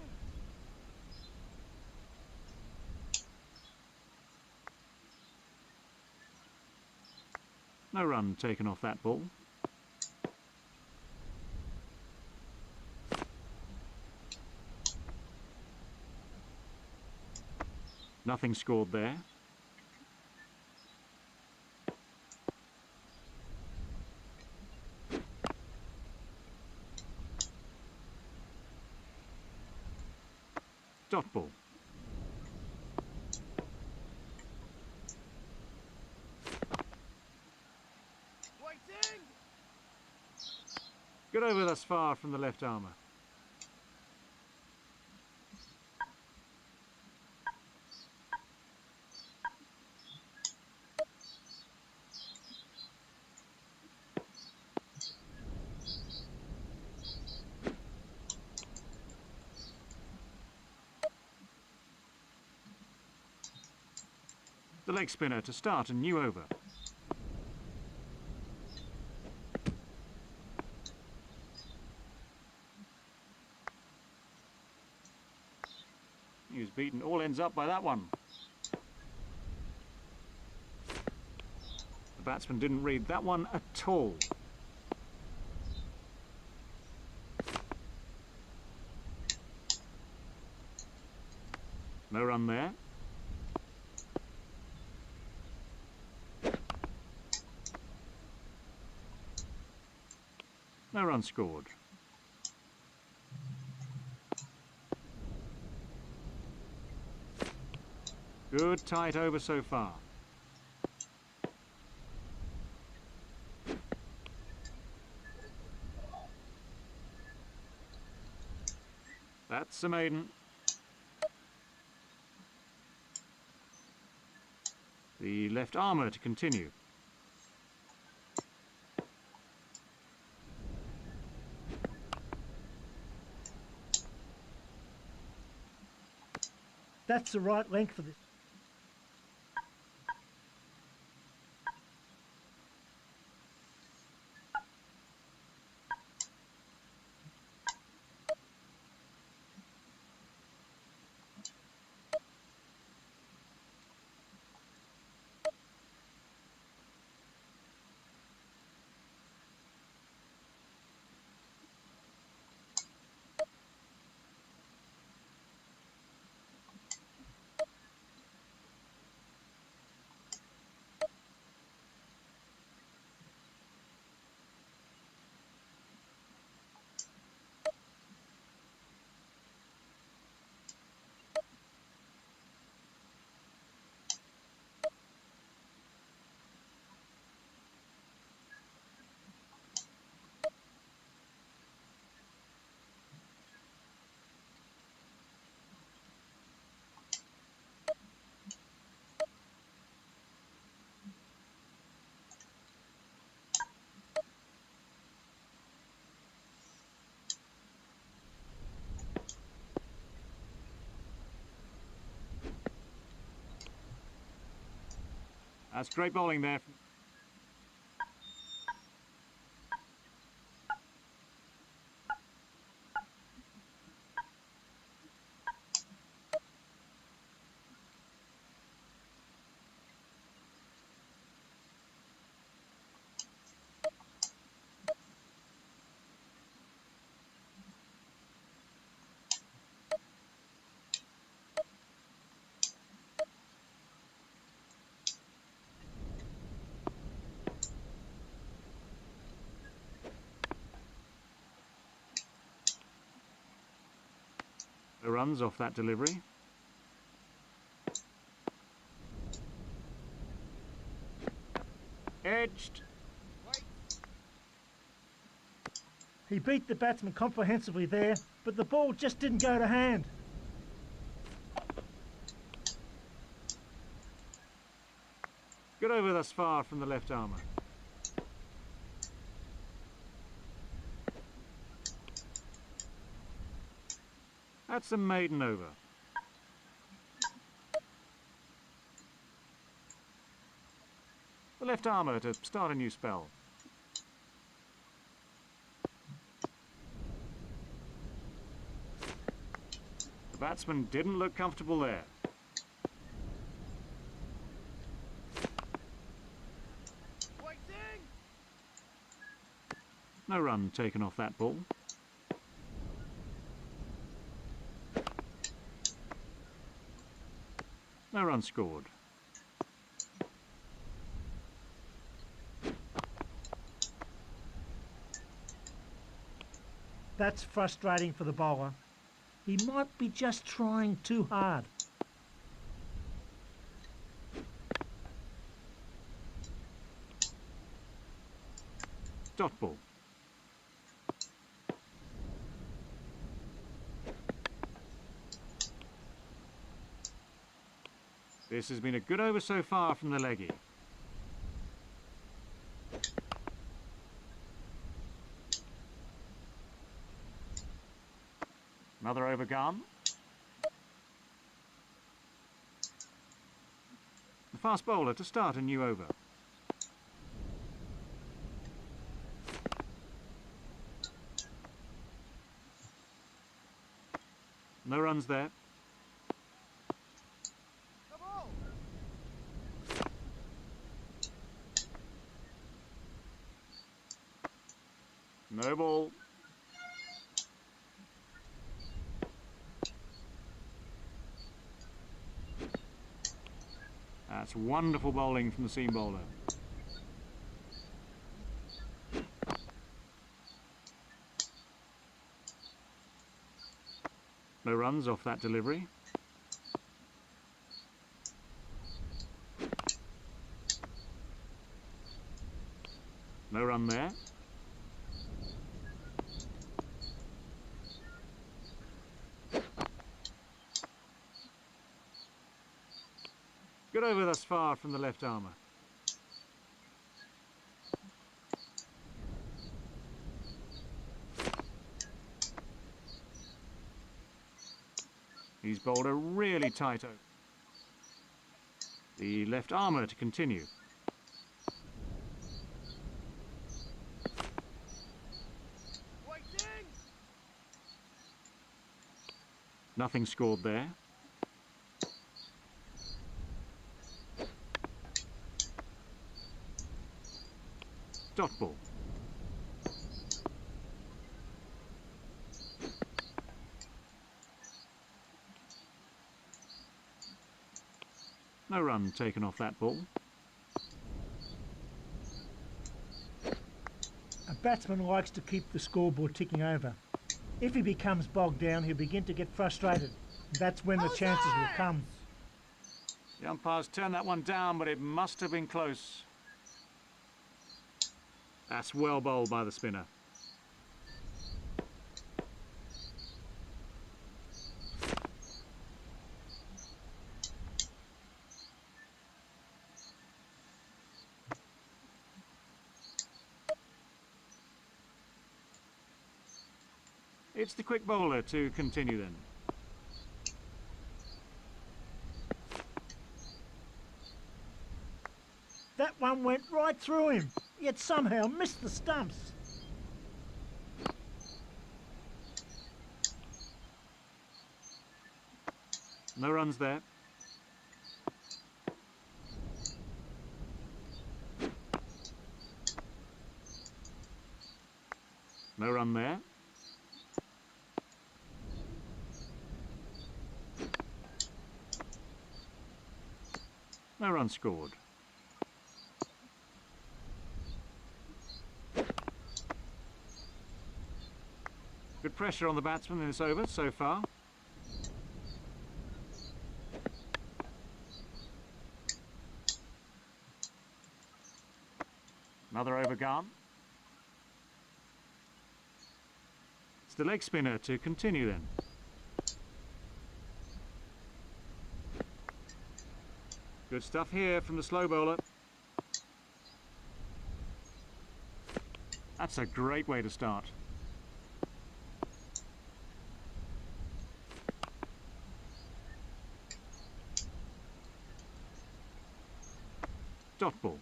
No run taken off that ball. Nothing scored there. Dot ball. Waiting! Good over thus far from the left armour. The leg spinner to start a new over. He was beaten all ends up by that one. The batsman didn't read that one at all. No run there. No run scored. Good tight over so far. That's a maiden. The left armour to continue. That's the right length for this. That's great bowling there. No runs off that delivery. Edged. Wait. He beat the batsman comprehensively there, but the ball just didn't go to hand. Good over thus far from the left armour. That's a maiden over. The left armour to start a new spell. The batsman didn't look comfortable there. Waiting. No run taken off that ball. No run scored. That's frustrating for the bowler. He might be just trying too hard. Dot ball. This has been a good over so far from the leggy. Another over gone. The fast bowler to start a new over. No runs there. The ball. No ball. That's wonderful bowling from the seam bowler. No runs off that delivery. No run there. Good over thus far from the left armour. He's bowled a really tight over. The left armour to continue. Waiting. Nothing scored there. Dot ball. No run taken off that ball. A batsman likes to keep the scoreboard ticking over. If he becomes bogged down, he'll begin to get frustrated. That's when the chances will come. The umpires turned that one down, but it must have been close. That's well bowled by the spinner. It's the quick bowler to continue then. That one went right through him, yet somehow missed the stumps. No runs there. No run there. No run scored. Good pressure on the batsman in this over so far. Another over gone. It's the leg spinner to continue then. Good stuff here from the slow bowler. That's a great way to start. Dot ball.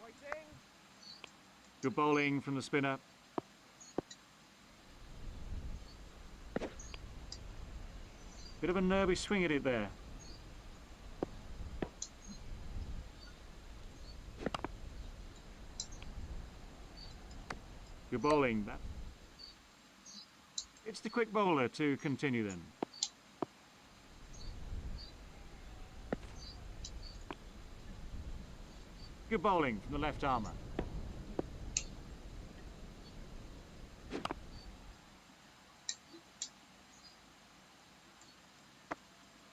Waiting. Good bowling from the spinner. Bit of a nervy swing at it there. Good bowling. It's the quick bowler to continue then. Good bowling from the left armour.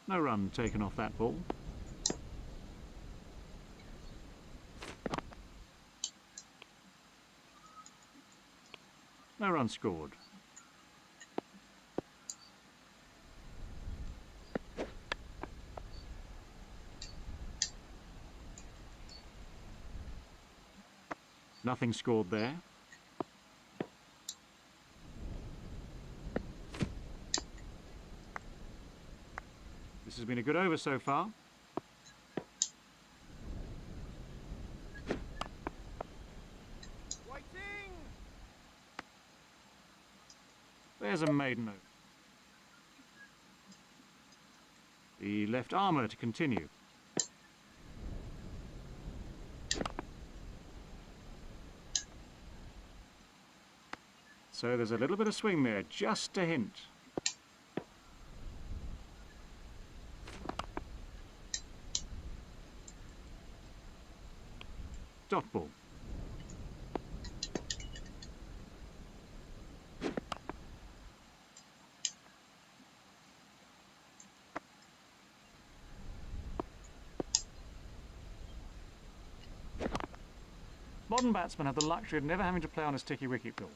No run taken off that ball. No run scored. Nothing scored there. This has been a good over so far. Waiting. There's a maiden over. The left armour to continue. So there's a little bit of swing there, just a hint. Dot ball. Modern batsmen have the luxury of never having to play on a sticky wicket, Bill.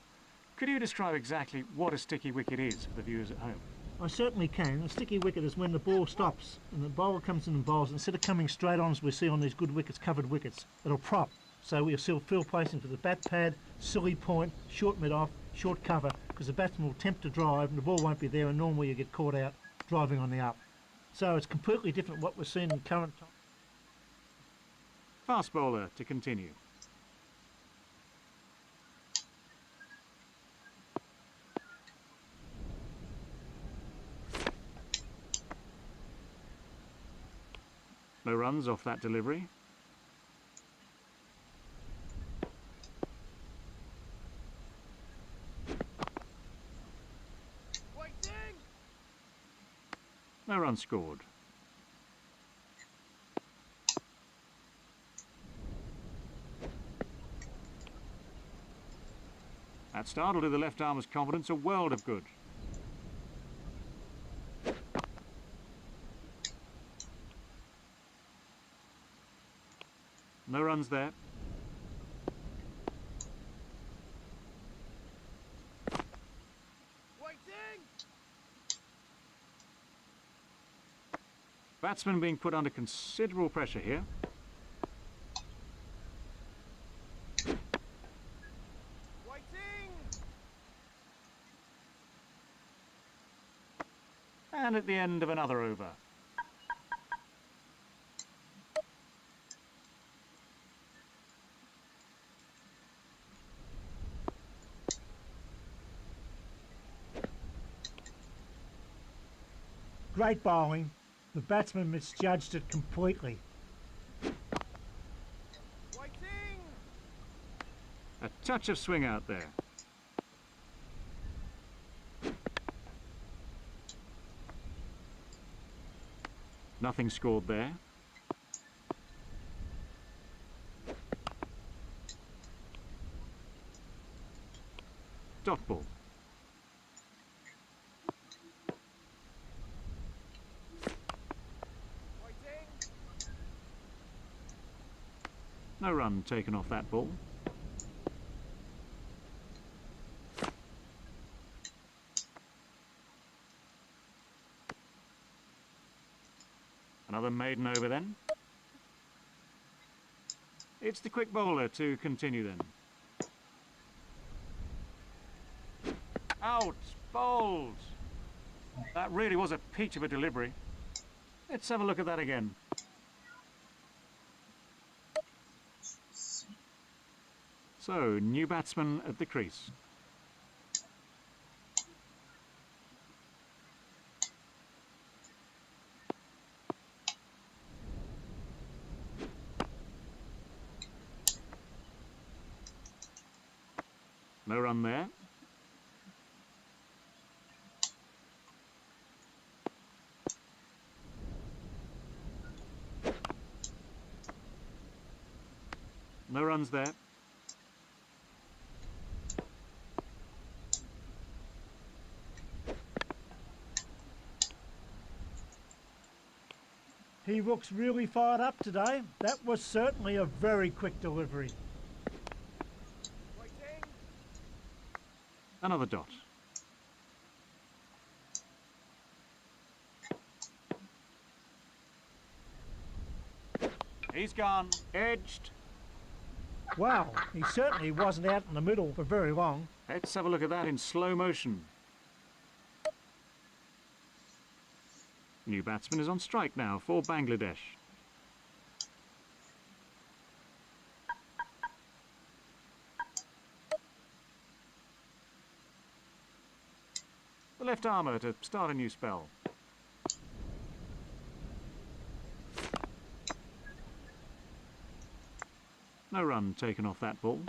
Could you describe exactly what a sticky wicket is for the viewers at home? I certainly can. A sticky wicket is when the ball stops and the bowler comes in and bowls. Instead of coming straight on as we see on these good wickets, covered wickets, it'll prop. So we'll fill placings with the bat pad, silly point, short mid-off, short cover, because the batsman will attempt to drive and the ball won't be there, and normally you get caught out driving on the up. So it's completely different what we're seeing in current time. Fast bowler to continue. No runs off that delivery. Waiting. No run scored. That start will do the left armer's confidence a world of good. No runs there. Waiting. Batsman being put under considerable pressure here. Waiting. And at the end of another over. Great bowling. The batsman misjudged it completely. Waiting. A touch of swing out there. Nothing scored there. Dot ball. Waiting. run taken off that ball. Another maiden over then. It's the quick bowler to continue then. Out! Bowled! That really was a peach of a delivery. Let's have a look at that again. So, new batsman at the crease. No run there. No runs there. He looks really fired up today. That was certainly a very quick delivery. Waiting. Another dot. He's gone. Edged. Wow, he certainly wasn't out in the middle for very long. Let's have a look at that in slow motion. New batsman is on strike now for Bangladesh. The left armour to start a new spell. No run taken off that ball.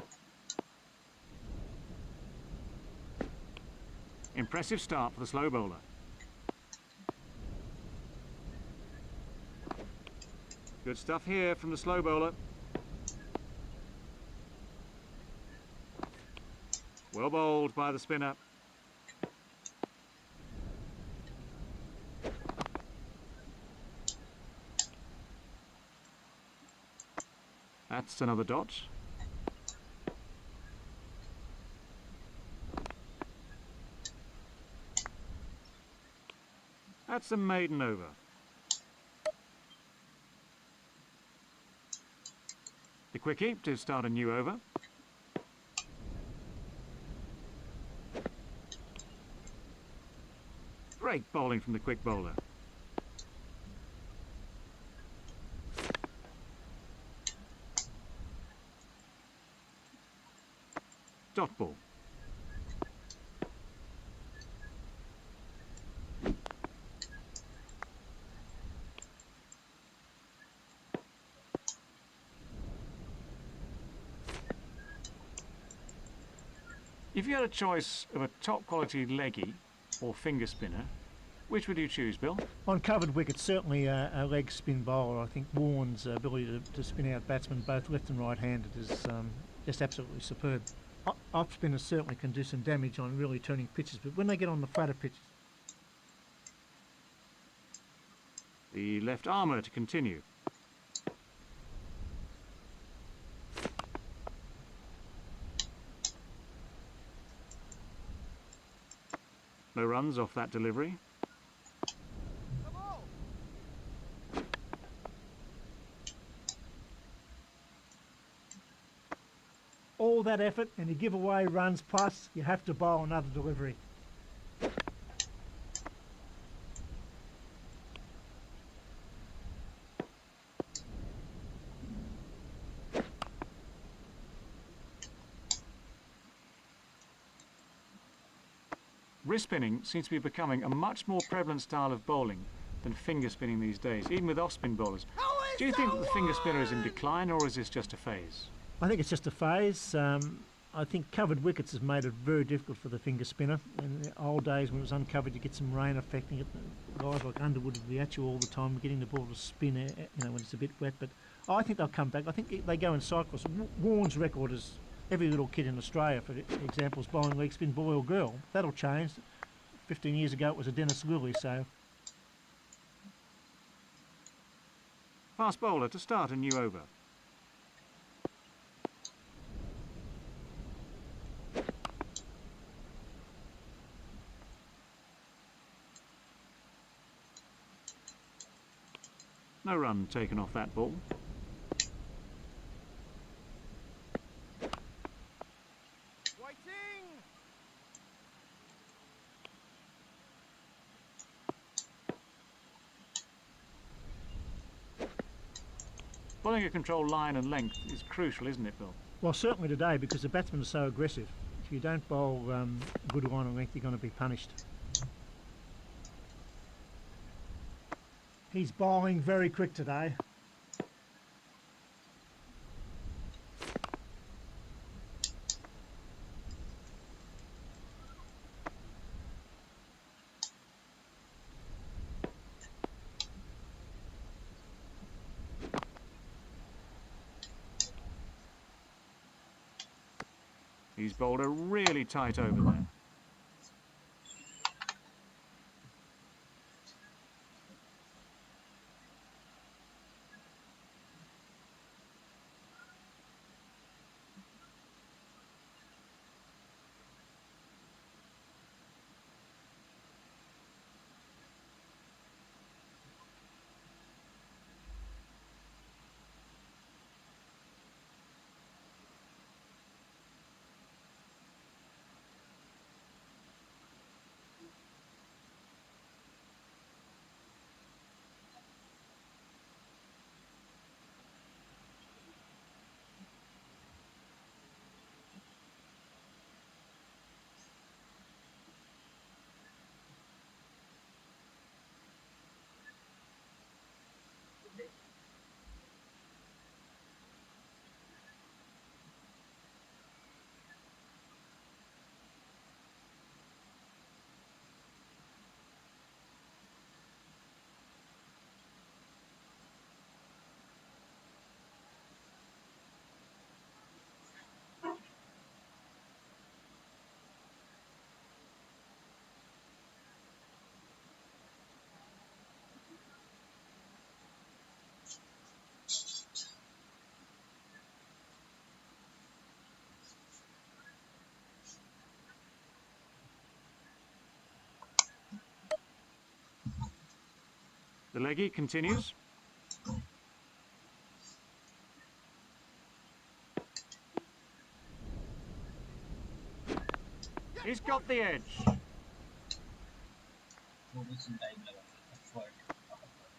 Impressive start for the slow bowler. Good stuff here from the slow bowler. Well bowled by the spinner. That's another dot. That's a maiden over. The quickie to start a new over. Great bowling from the quick bowler. Dot ball. If you had a choice of a top quality leggy or finger spinner, which would you choose, Bill? On covered wickets, certainly a leg spin bowler. I think Warren's ability to spin out batsmen both left and right-handed is just absolutely superb. Off spinners certainly can do some damage on really turning pitches, but when they get on the flatter pitches... The left armour to continue. No runs off that delivery. The ball. All that effort and you give away runs, plus you have to bowl another delivery. Wrist spinning seems to be becoming a much more prevalent style of bowling than finger spinning these days, even with off-spin bowlers. Do you think that the finger spinner is in decline, or is this just a phase? I think it's just a phase. I think covered wickets has made it very difficult for the finger spinner. In the old days when it was uncovered, you get some rain affecting it. Guys like Underwood would be at you all the time, getting the ball to spin, when it's a bit wet. But I think they'll come back. I think they go in cycles. Warren's record is every little kid in Australia, for example, is bowling leg spin, boy or girl. That'll change. 15 years ago, it was a Dennis Lilly, so... Fast bowler to start a new over. No run taken off that ball. Waiting! Bowling a controlled line and length is crucial, isn't it, Bill? Well, certainly today, because the batsmen are so aggressive. If you don't bowl good line and length, you're going to be punished. He's bowling very quick today. He's bowled a really tight over there. The leggy continues. He's got the edge.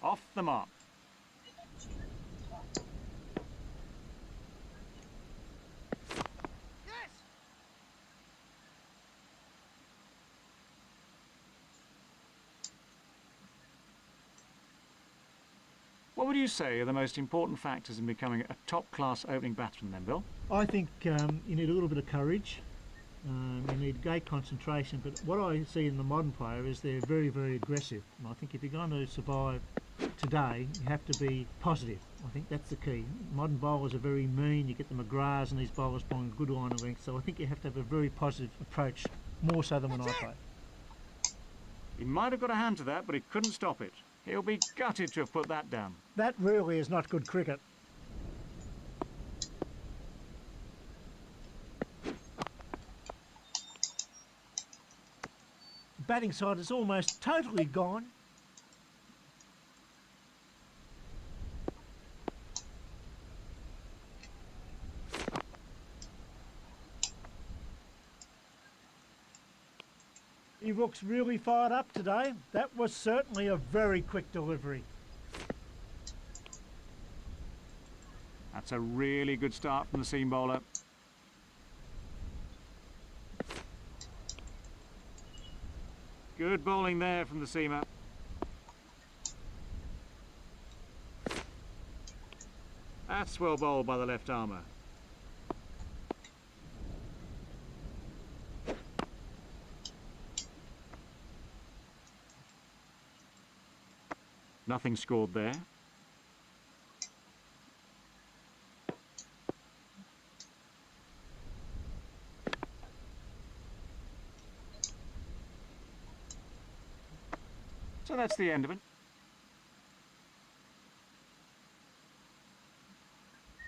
Off the mark. Yes! What would you say are the most important factors in becoming a top-class opening batsman then, Bill? I think you need a little bit of courage. You need great concentration, but what I see in the modern player is they're very, very aggressive. And I think if you're going to survive today, you have to be positive. I think that's the key. Modern bowlers are very mean. You get the McGraths and these bowlers bowling good line of length. So I think you have to have a very positive approach, more so than when I play. He might have got a hand to that, but he couldn't stop it. He'll be gutted to have put that down. That really is not good cricket. The batting side is almost totally gone. He looks really fired up today. That was certainly a very quick delivery. That's a really good start from the seam bowler. Good bowling there from the seamer. That's well bowled by the left armour. Nothing scored there. So that's the end of it.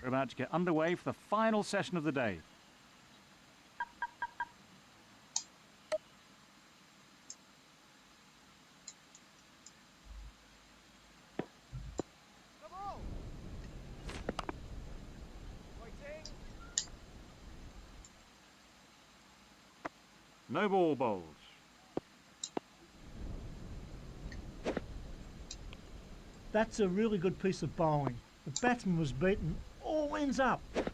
We're about to get underway for the final session of the day. No ball bowls. That's a really good piece of bowling. The batsman was beaten, all ends up. Yes!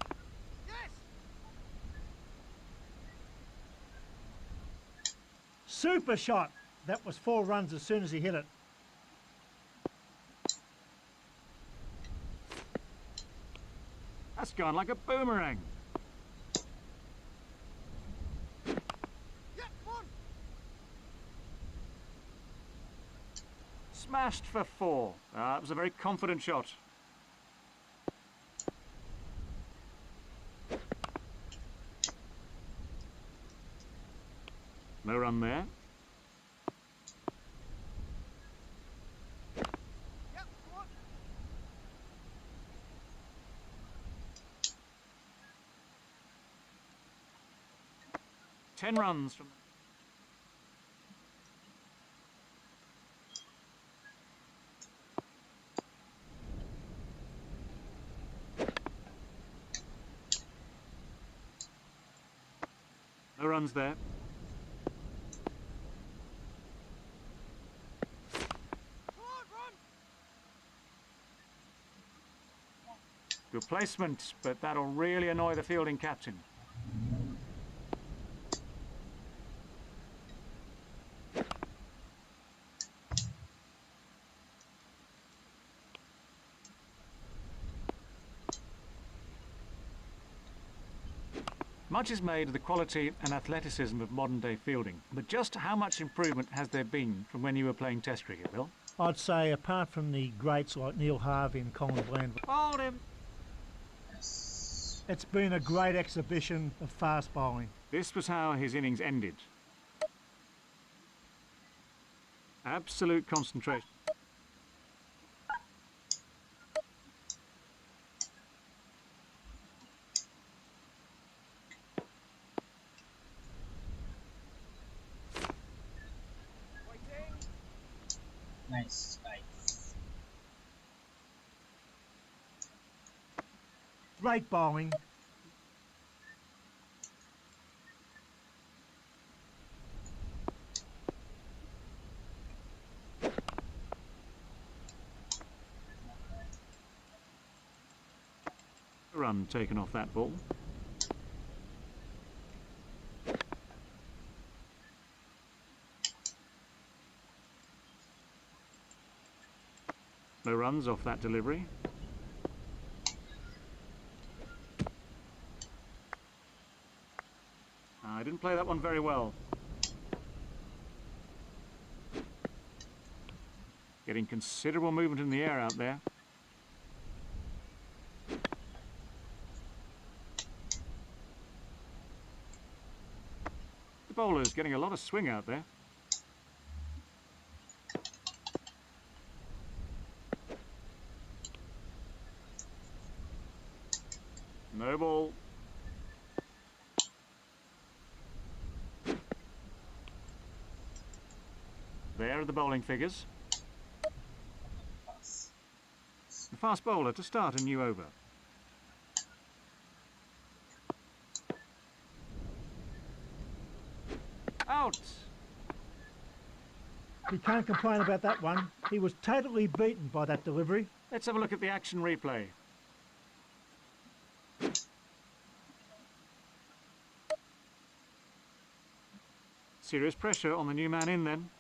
Super shot. That was 4 runs as soon as he hit it. That's gone like a boomerang. Yeah, come on! Smashed for 4. That was a very confident shot. No run there. Yeah, come on! 10 runs from... No runs there. Come on, run! Good placement, but that'll really annoy the fielding captain. Much is made of the quality and athleticism of modern-day fielding, but just how much improvement has there been from when you were playing Test cricket, Bill? I'd say apart from the greats like Neil Harvey and Colin Bland, Hold him! it's been a great exhibition of fast bowling. This was how his innings ended. Absolute concentration. Waiting! Nice, nice. Great bowling. A run taken off that ball. No runs off that delivery. I didn't play that one very well. Getting considerable movement in the air out there. The bowler's getting a lot of swing out there. No ball. There are the bowling figures. The fast bowler to start a new over. Out! You can't complain about that one. He was totally beaten by that delivery. Let's have a look at the action replay. Serious pressure on the new man in then.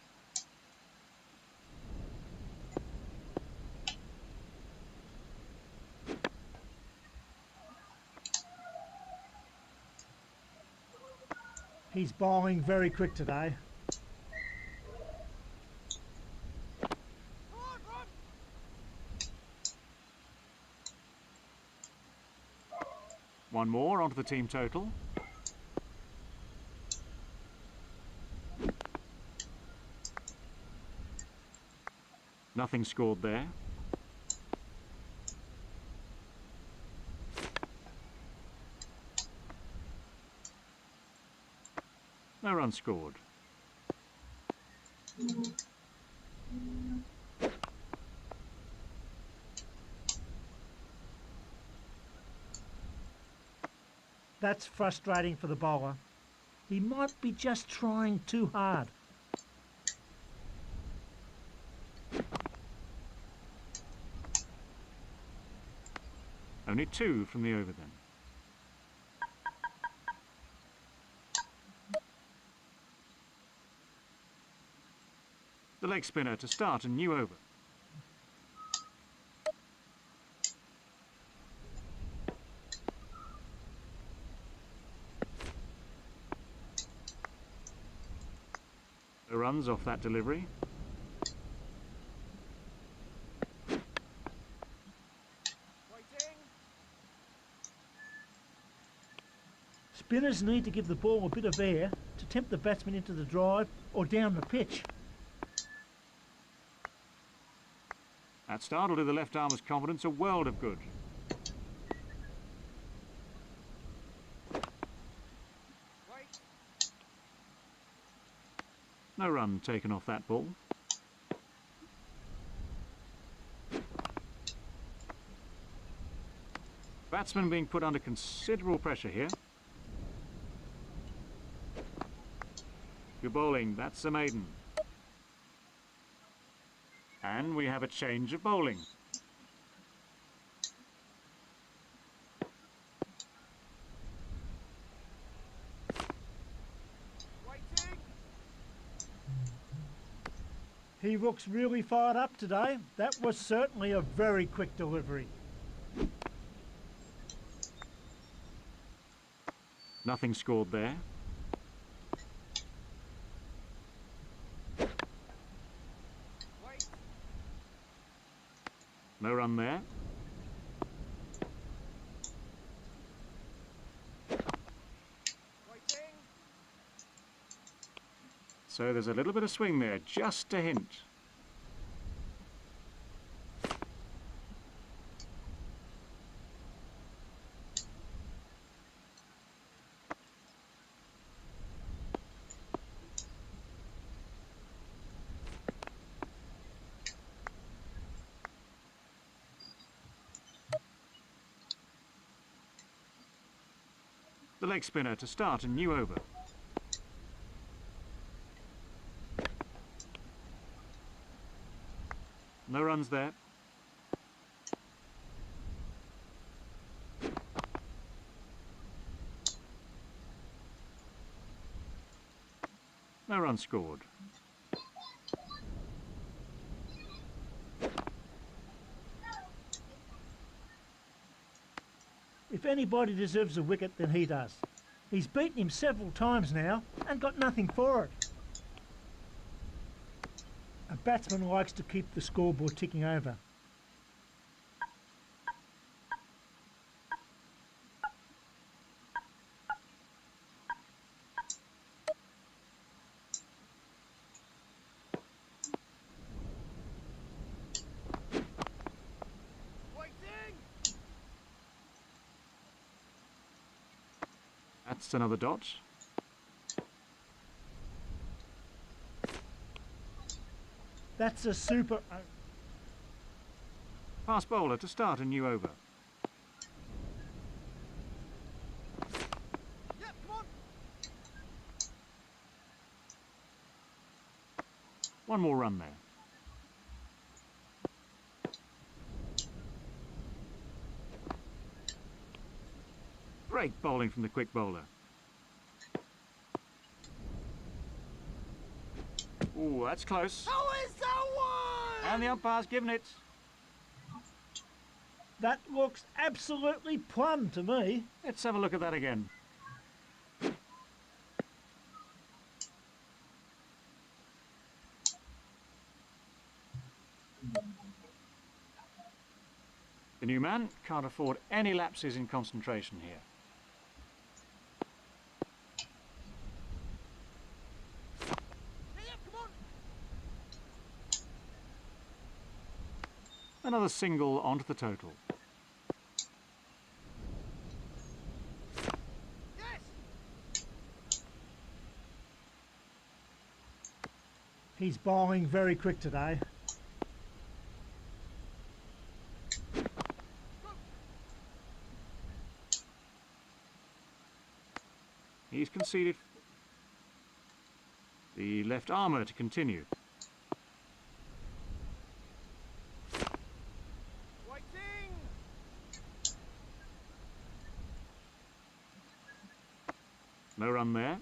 He's bowling very quick today. Come on, run! One more onto the team total. Nothing scored there. No run scored. That's frustrating for the bowler. He might be just trying too hard. Only 2 from the over then. The leg spinner to start a new over. No runs off that delivery. Waiting. Spinners need to give the ball a bit of air to tempt the batsman into the drive or down the pitch. That start will do the left armer's confidence a world of good. Wait. No run taken off that ball. Batsman being put under considerable pressure here. Good bowling, that's a maiden. And we have a change of bowling. Waiting. He looks really fired up today. That was certainly a very quick delivery. Nothing scored there. Wait. No run there. Waiting. So there's a little bit of swing there, just a hint. The leg spinner to start a new over. No runs there. No run scored. If anybody deserves a wicket, then he does. He's beaten him several times now and got nothing for it. A batsman likes to keep the scoreboard ticking over. Waiting. That's another dot. That's a super... Fast bowler to start a new over. Yep, come on. One more run there. Great bowling from the quick bowler. Ooh, that's close. How is that one? And the umpire's given it. That looks absolutely plumb to me. Let's have a look at that again. The new man can't afford any lapses in concentration here. Yep, come on. Another single onto the total. Yes. He's bowling very quick today. He's conceded The left armour to continue. Waiting! No run there.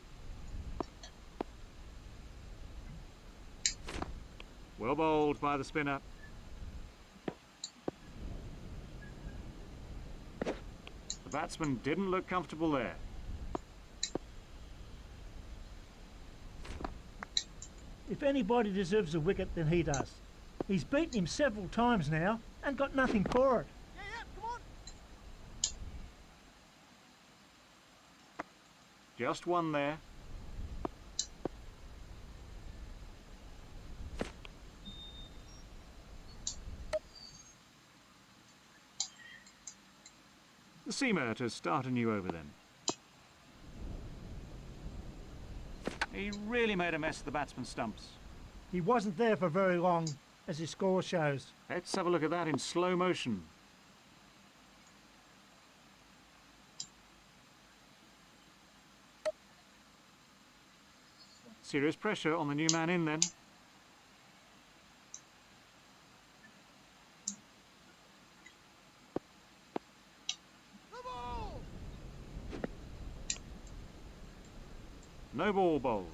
Well bowled by the spinner. The batsman didn't look comfortable there. If anybody deserves a wicket, then he does. He's beaten him several times now and got nothing for it. Yeah, come on! Just one there. The seamer to start a new over then. He really made a mess of the batsman's stumps. He wasn't there for very long, as his score shows. Let's have a look at that in slow motion. Serious pressure on the new man in then. The ball! No ball bowls.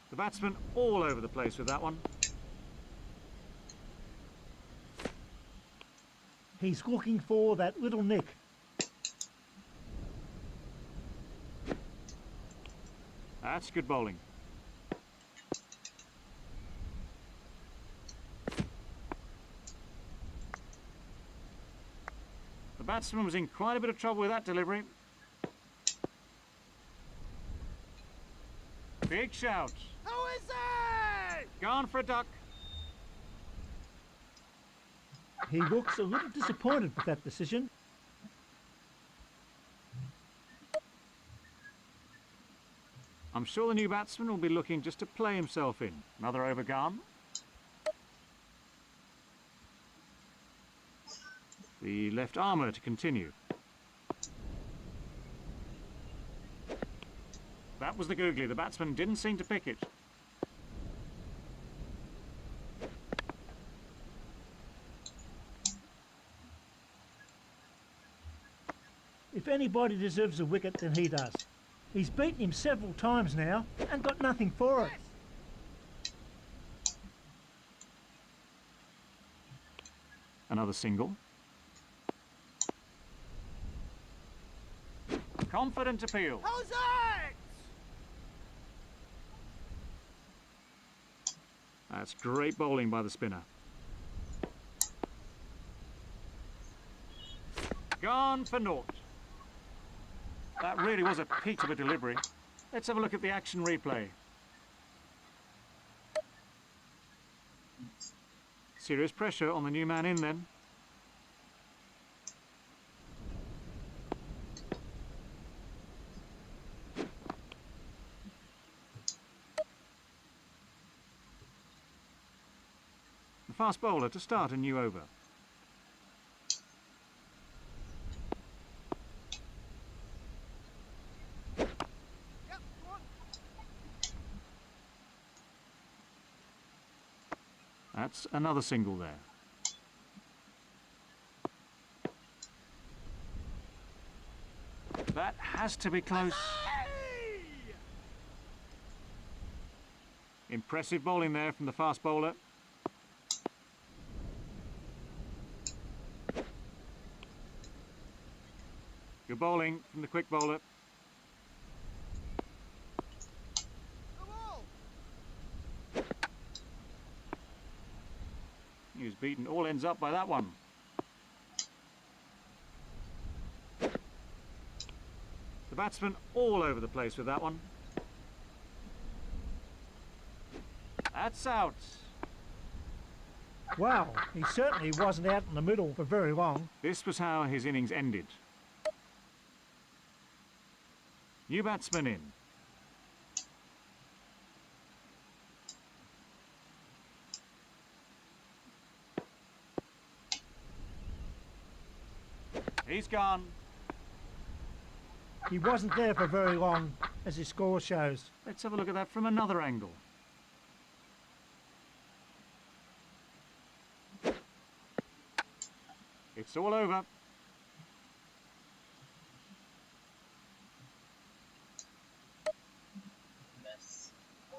The batsman all over the place with that one. He's looking for that little nick. That's good bowling. The batsman was in quite a bit of trouble with that delivery. Big shout. Who is it? Gone for a duck. He looks a little disappointed with that decision. I'm sure the new batsman will be looking just to play himself in. Another over gone. The left armour to continue. That was the googly. The batsman didn't seem to pick it. If anybody deserves a wicket, then he does. He's beaten him several times now and got nothing for it. Another single. Confident appeal. Who's it? That's great bowling by the spinner. Gone for naught. That really was a peach of a delivery. Let's have a look at the action replay. Serious pressure on the new man in then. The fast bowler to start a new over. Yep, come on! That's another single there. That has to be close. Hey! Impressive bowling there from the fast bowler. Good bowling from the quick bowler. The ball! He was beaten all ends up by that one. The batsman all over the place with that one. That's out. Wow, he certainly wasn't out in the middle for very long. This was how his innings ended. New batsman in. He's gone. He wasn't there for very long, as his score shows. Let's have a look at that from another angle. It's all over. Let's go.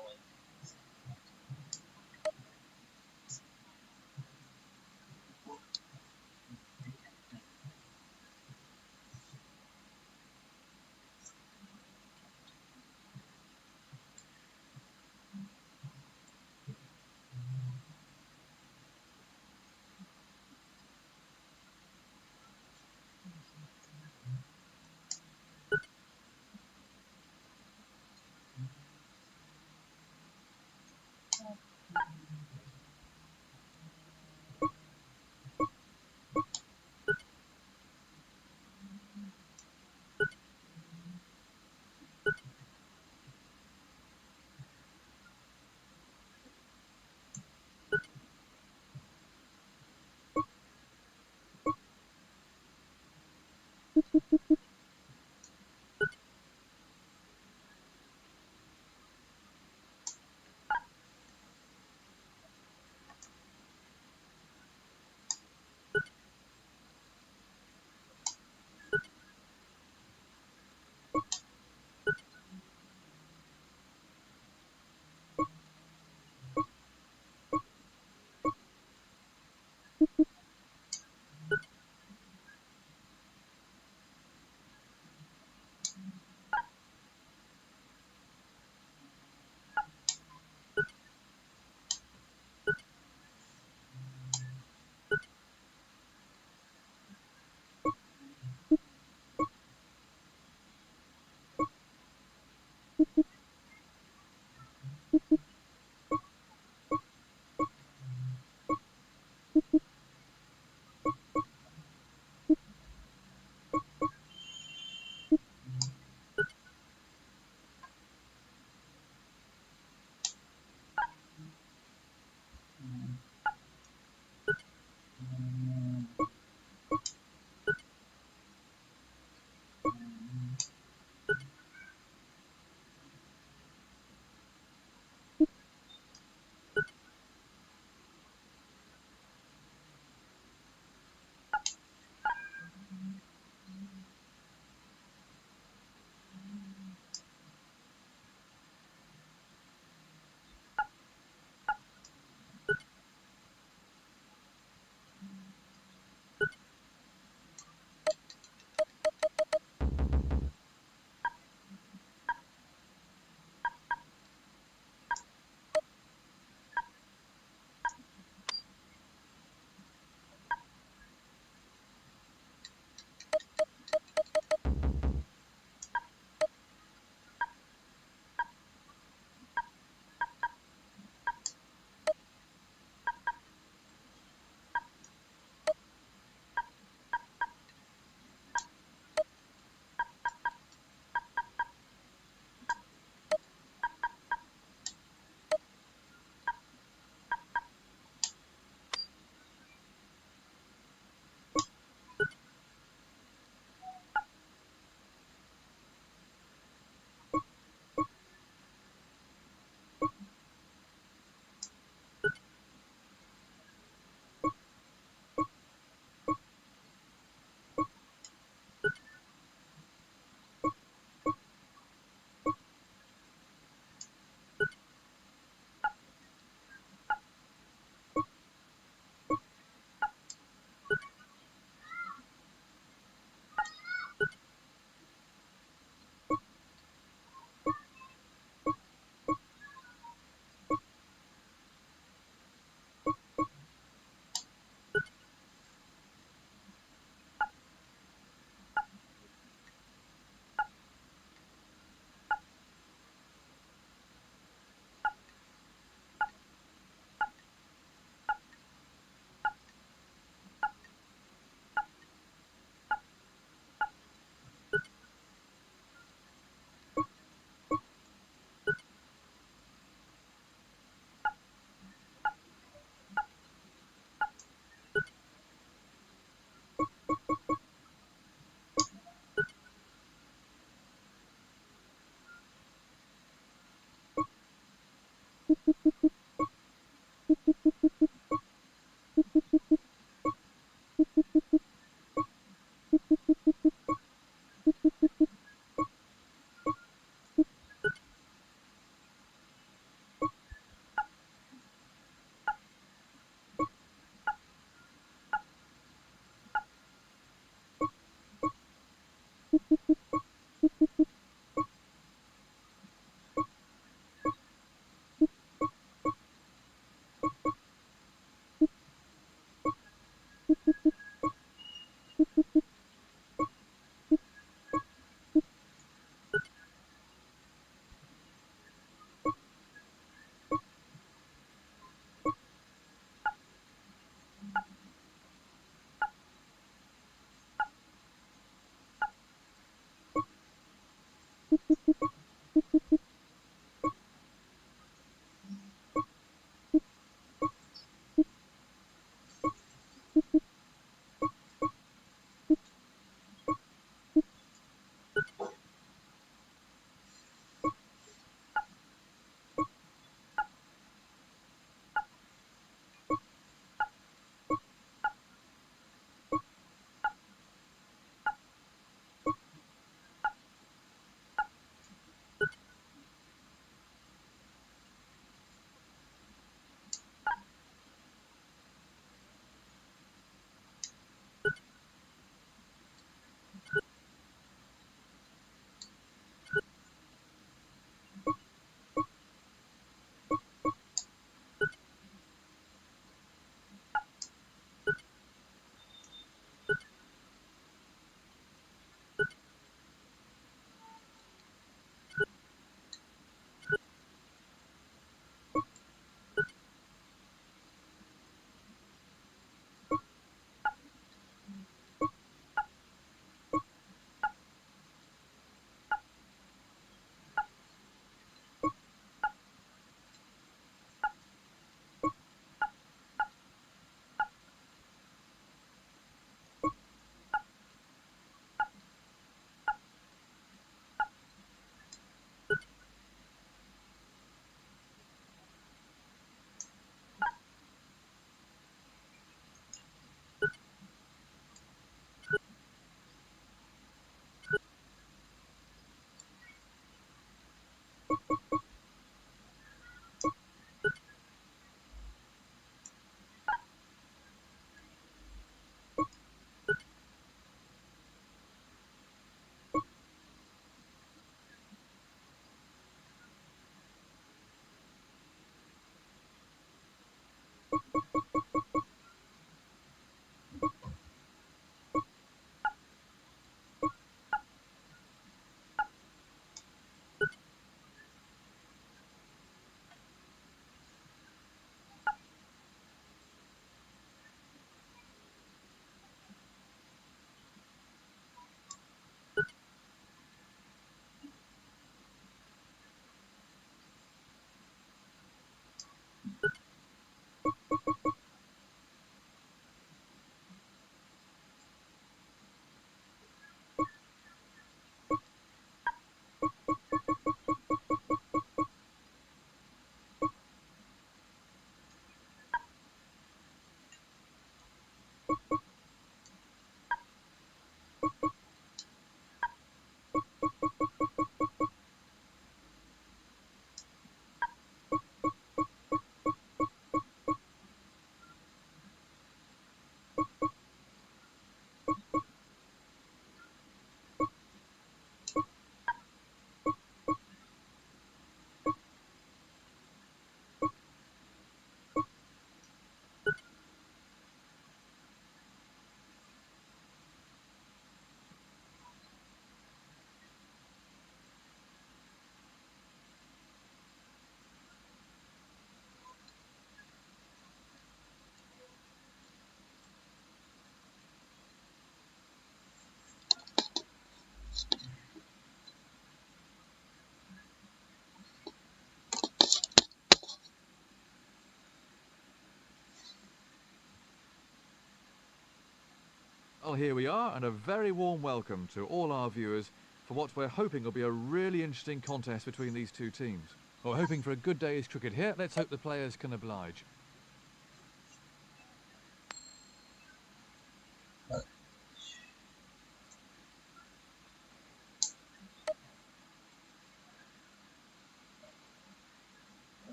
Well, here we are, and a very warm welcome to all our viewers for what we're hoping will be a really interesting contest between these two teams. We're hoping for a good day's cricket here. Let's hope the players can oblige.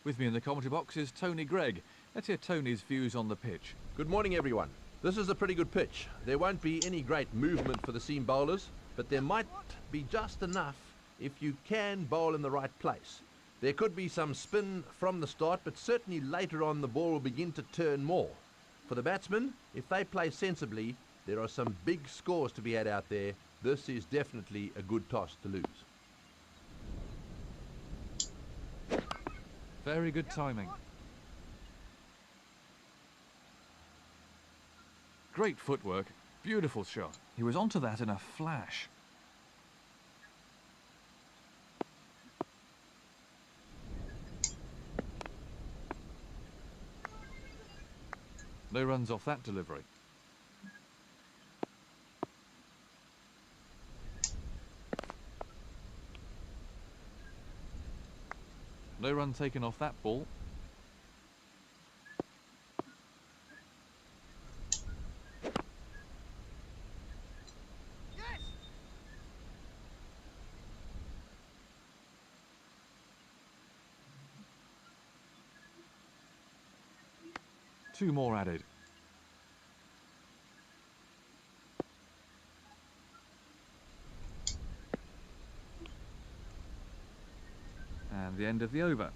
With me in the commentary box is Tony Gregg. Let's hear Tony's views on the pitch. Good morning, everyone. This is a pretty good pitch. There won't be any great movement for the seam bowlers, but there might be just enough if you can bowl in the right place. There could be some spin from the start, but certainly later on the ball will begin to turn more. For the batsmen, if they play sensibly, there are some big scores to be had out there. This is definitely a good toss to lose. Very good timing. Great footwork, beautiful shot. He was onto that in a flash. No runs off that delivery. No run taken off that ball. Yes! Two more added. And the end of the over.